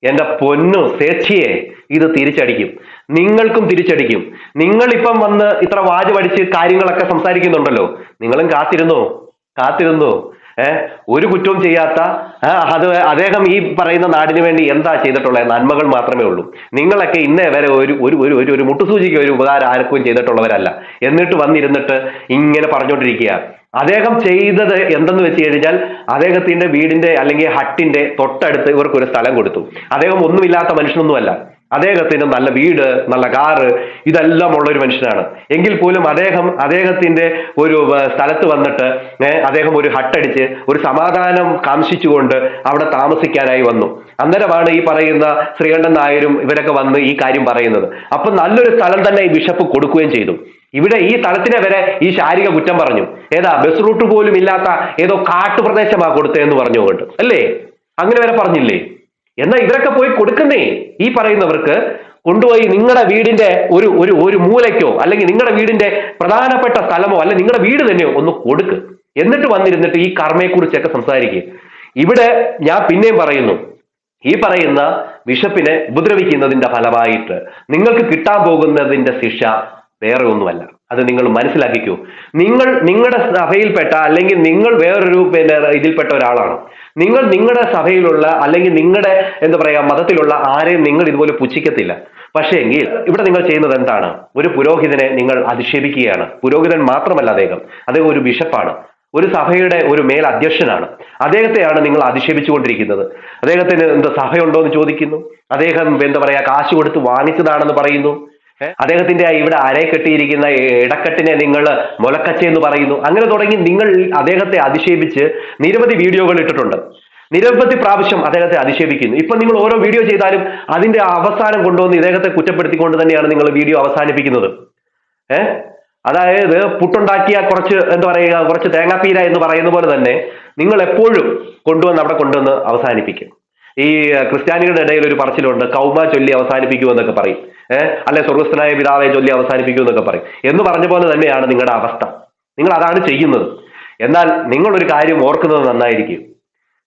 എന്റെ പൊന്നു സേച്ചിയെ ഇത് തിരിച്ചടിക്കും, നിങ്ങൾക്കും തിരിച്ചടിക്കും. നിങ്ങളിപ്പം വന്ന് ഇത്ര വാച് പഠിച്ച് കാര്യങ്ങളൊക്കെ സംസാരിക്കുന്നുണ്ടല്ലോ, നിങ്ങളും കാത്തിരുന്നു. ഒരു കുറ്റവും ചെയ്യാത്ത അദ്ദേഹം ഈ പറയുന്ന നാടിന് വേണ്ടി എന്താ ചെയ്തിട്ടുള്ളത്? നന്മകൾ മാത്രമേ ഉള്ളൂ. നിങ്ങളൊക്കെ ഇന്നേ വരെ ഒരു മുട്ടുസൂചിക്ക് ഒരു ഉപകാരം ആർക്കും ചെയ്തിട്ടുള്ളവരല്ല. എന്നിട്ട് വന്നിരുന്നിട്ട് ഇങ്ങനെ പറഞ്ഞുകൊണ്ടിരിക്കുക. അദ്ദേഹം ചെയ്തത് എന്തെന്ന് വെച്ച് കഴിഞ്ഞാൽ അദ്ദേഹത്തിന്റെ വീടിന്റെ അല്ലെങ്കിൽ ഹട്ടിന്റെ തൊട്ടടുത്ത് ഇവർക്കൊരു സ്ഥലം കൊടുത്തു. അദ്ദേഹം ഒന്നുമില്ലാത്ത മനുഷ്യനൊന്നുമല്ല. അദ്ദേഹത്തിന് നല്ല വീട്, നല്ല കാറ്, ഇതെല്ലാം ഉള്ള ഒരു മനുഷ്യനാണ്. എങ്കിൽ പോലും അദ്ദേഹത്തിന്റെ ഒരു സ്ഥലത്ത് വന്നിട്ട് അദ്ദേഹം ഒരു ഹട്ടടിച്ച് ഒരു സമാധാനം കാംക്ഷിച്ചുകൊണ്ട് അവിടെ താമസിക്കാനായി വന്നു. അന്നേരമാണ് ഈ പറയുന്ന ശ്രീകണ്ഠൻ നായരും ഇവരൊക്കെ വന്ന് ഈ കാര്യം പറയുന്നത്. അപ്പൊ നല്ലൊരു സ്ഥലം തന്നെ ഈ ബിഷപ്പ് കൊടുക്കുകയും ചെയ്തു. ഇവിടെ ഈ സ്ഥലത്തിനെ വരെ ഈ ശാരീരിക കുറ്റം പറഞ്ഞു. ബസ് റൂട്ട് പോലും ഇല്ലാത്ത ഏതോ കാട്ടുപ്രദേശമാ കൊടുത്തതെന്ന് പറഞ്ഞുകൊണ്ട് അല്ലേ? അങ്ങനെ വരെ പറഞ്ഞില്ലേ? എന്നാൽ ഇവരൊക്കെ പോയി കൊടുക്കുന്നേ ഈ പറയുന്നവർക്ക് കൊണ്ടുപോയി നിങ്ങളുടെ വീടിന്റെ ഒരു മൂലയ്ക്കോ അല്ലെങ്കിൽ നിങ്ങളുടെ വീടിന്റെ പ്രധാനപ്പെട്ട സ്ഥലമോ അല്ലെ നിങ്ങളുടെ വീട് തന്നെയോ ഒന്ന് കൊടുക്ക്. എന്നിട്ട് വന്നിരുന്നിട്ട് ഈ കർമ്മയെക്കുറിച്ചൊക്കെ സംസാരിക്കുക. ഇവിടെ ഞാൻ പിന്നെയും പറയുന്നു, ഈ പറയുന്ന ബിഷപ്പിനെ ഉപദ്രവിക്കുന്നതിന്റെ ഫലമായിട്ട് നിങ്ങൾക്ക് കിട്ടാൻ പോകുന്നതിന്റെ ശിക്ഷ വേറെ ഒന്നുമല്ല. അത് നിങ്ങൾ മനസ്സിലാക്കിക്കൂ. നിങ്ങളുടെ സഭയിൽപ്പെട്ട അല്ലെങ്കിൽ നിങ്ങൾ വേറൊരു ഇതിൽപ്പെട്ട ഒരാളാണ്. നിങ്ങളുടെ സഭയിലുള്ള അല്ലെങ്കിൽ നിങ്ങളുടെ എന്താ പറയാ മതത്തിലുള്ള ആരെയും നിങ്ങൾ ഇതുപോലെ പുച്ഛിക്കത്തില്ല. പക്ഷേ എങ്കിൽ ഇവിടെ നിങ്ങൾ ചെയ്യുന്നത് എന്താണ്? ഒരു പുരോഹിതനെ നിങ്ങൾ അധിക്ഷേപിക്കുകയാണ്. പുരോഹിതൻ മാത്രമല്ല, അദ്ദേഹം ഒരു ബിഷപ്പാണ്, ഒരു സഭയുടെ ഒരു മേൽ അധ്യക്ഷനാണ്. അദ്ദേഹത്തെയാണ് നിങ്ങൾ അധിക്ഷേപിച്ചുകൊണ്ടിരിക്കുന്നത്. അദ്ദേഹത്തിന് എന്താ സഭയുണ്ടോ എന്ന് ചോദിക്കുന്നു. അദ്ദേഹം എന്താ പറയാ കാശ് കൊടുത്ത് വാങ്ങിച്ചതാണെന്ന് പറയുന്നു. അദ്ദേഹത്തിന്റെ ഇവിടെ അരയെ കെട്ടിയിരിക്കുന്ന ഇടക്കെട്ടിനെ നിങ്ങൾ മുലക്കച്ച എന്ന് പറയുന്നു. അങ്ങനെ തുടങ്ങി നിങ്ങൾ അദ്ദേഹത്തെ അധിക്ഷേപിച്ച് നിരവധി വീഡിയോകൾ ഇട്ടിട്ടുണ്ട്. നിരവധി പ്രാവശ്യം അദ്ദേഹത്തെ അധിക്ഷേപിക്കുന്നു. ഇപ്പൊ നിങ്ങൾ ഓരോ വീഡിയോ ചെയ്താലും അതിന്റെ അവസാനം കൊണ്ടുവന്ന് ഇദ്ദേഹത്തെ കുറ്റപ്പെടുത്തിക്കൊണ്ട് തന്നെയാണ് നിങ്ങൾ വീഡിയോ അവസാനിപ്പിക്കുന്നത്. അതായത് പുട്ടുണ്ടാക്കിയ കുറച്ച് തേങ്ങാപ്പീര എന്ന് പറയുന്ന പോലെ തന്നെ നിങ്ങൾ എപ്പോഴും കൊണ്ടുവന്ന് അവസാനിപ്പിക്കും. ഈ ക്രിസ്ത്യാനികളുടെ ഇടയിൽ ഒരു പറച്ചിലുണ്ട്, കൗമ ചൊല്ലി അവസാനിപ്പിക്കൂ എന്നൊക്കെ പറയും. അല്ലെ സ്വർഗസ്ഥനായ പിതാവെ ചൊല്ലി അവസാനിപ്പിക്കൂ എന്നൊക്കെ പറയും. എന്ന് പറഞ്ഞ പോലെ തന്നെയാണ് നിങ്ങളുടെ അവസ്ഥ. നിങ്ങൾ അതാണ് ചെയ്യുന്നത്. എന്നാൽ നിങ്ങളൊരു കാര്യം ഓർക്കുന്നത് നന്നായിരിക്കും,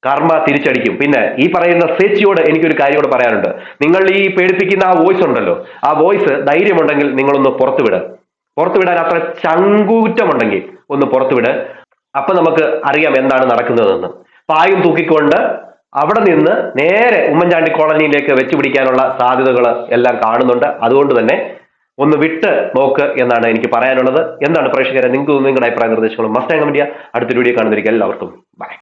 കർമ്മ തിരിച്ചടിക്കും. പിന്നെ ഈ പറയുന്ന സേച്ചിയോട് എനിക്കൊരു കാര്യം കൂടെ പറയാനുണ്ട്. നിങ്ങൾ ഈ പേടിപ്പിക്കുന്ന ആ വോയിസ് ഉണ്ടല്ലോ, ആ വോയിസ് ധൈര്യമുണ്ടെങ്കിൽ നിങ്ങളൊന്ന് പുറത്തുവിടാൻ അത്ര ചങ്കൂറ്റമുണ്ടെങ്കിൽ ഒന്ന് പുറത്തുവിട്. അപ്പൊ നമുക്ക് അറിയാം എന്താണ് നടക്കുന്നതെന്ന്. പായും തൂക്കിക്കൊണ്ട് അവിടെ നിന്ന് നേരെ ഉമ്മൻചാണ്ടി കോളനിയിലേക്ക് വെച്ചുപിടിക്കാനുള്ള സാധ്യതകൾ എല്ലാം കാണുന്നുണ്ട്. അതുകൊണ്ട് തന്നെ ഒന്ന് വിട്ട് നോക്ക് എന്നാണ് എനിക്ക് പറയാനുള്ളത്. എന്താണ് പ്രേക്ഷകരെ, നിങ്ങൾക്ക് നിങ്ങളുടെ അഭിപ്രായ നിർദ്ദേശങ്ങളും മസ്റ്റ് കമന്റ് ചെയ്യുക. അടുത്തൊരു വീഡിയോ കാണുന്നതിരിക്കും എല്ലാവർക്കും ബൈ.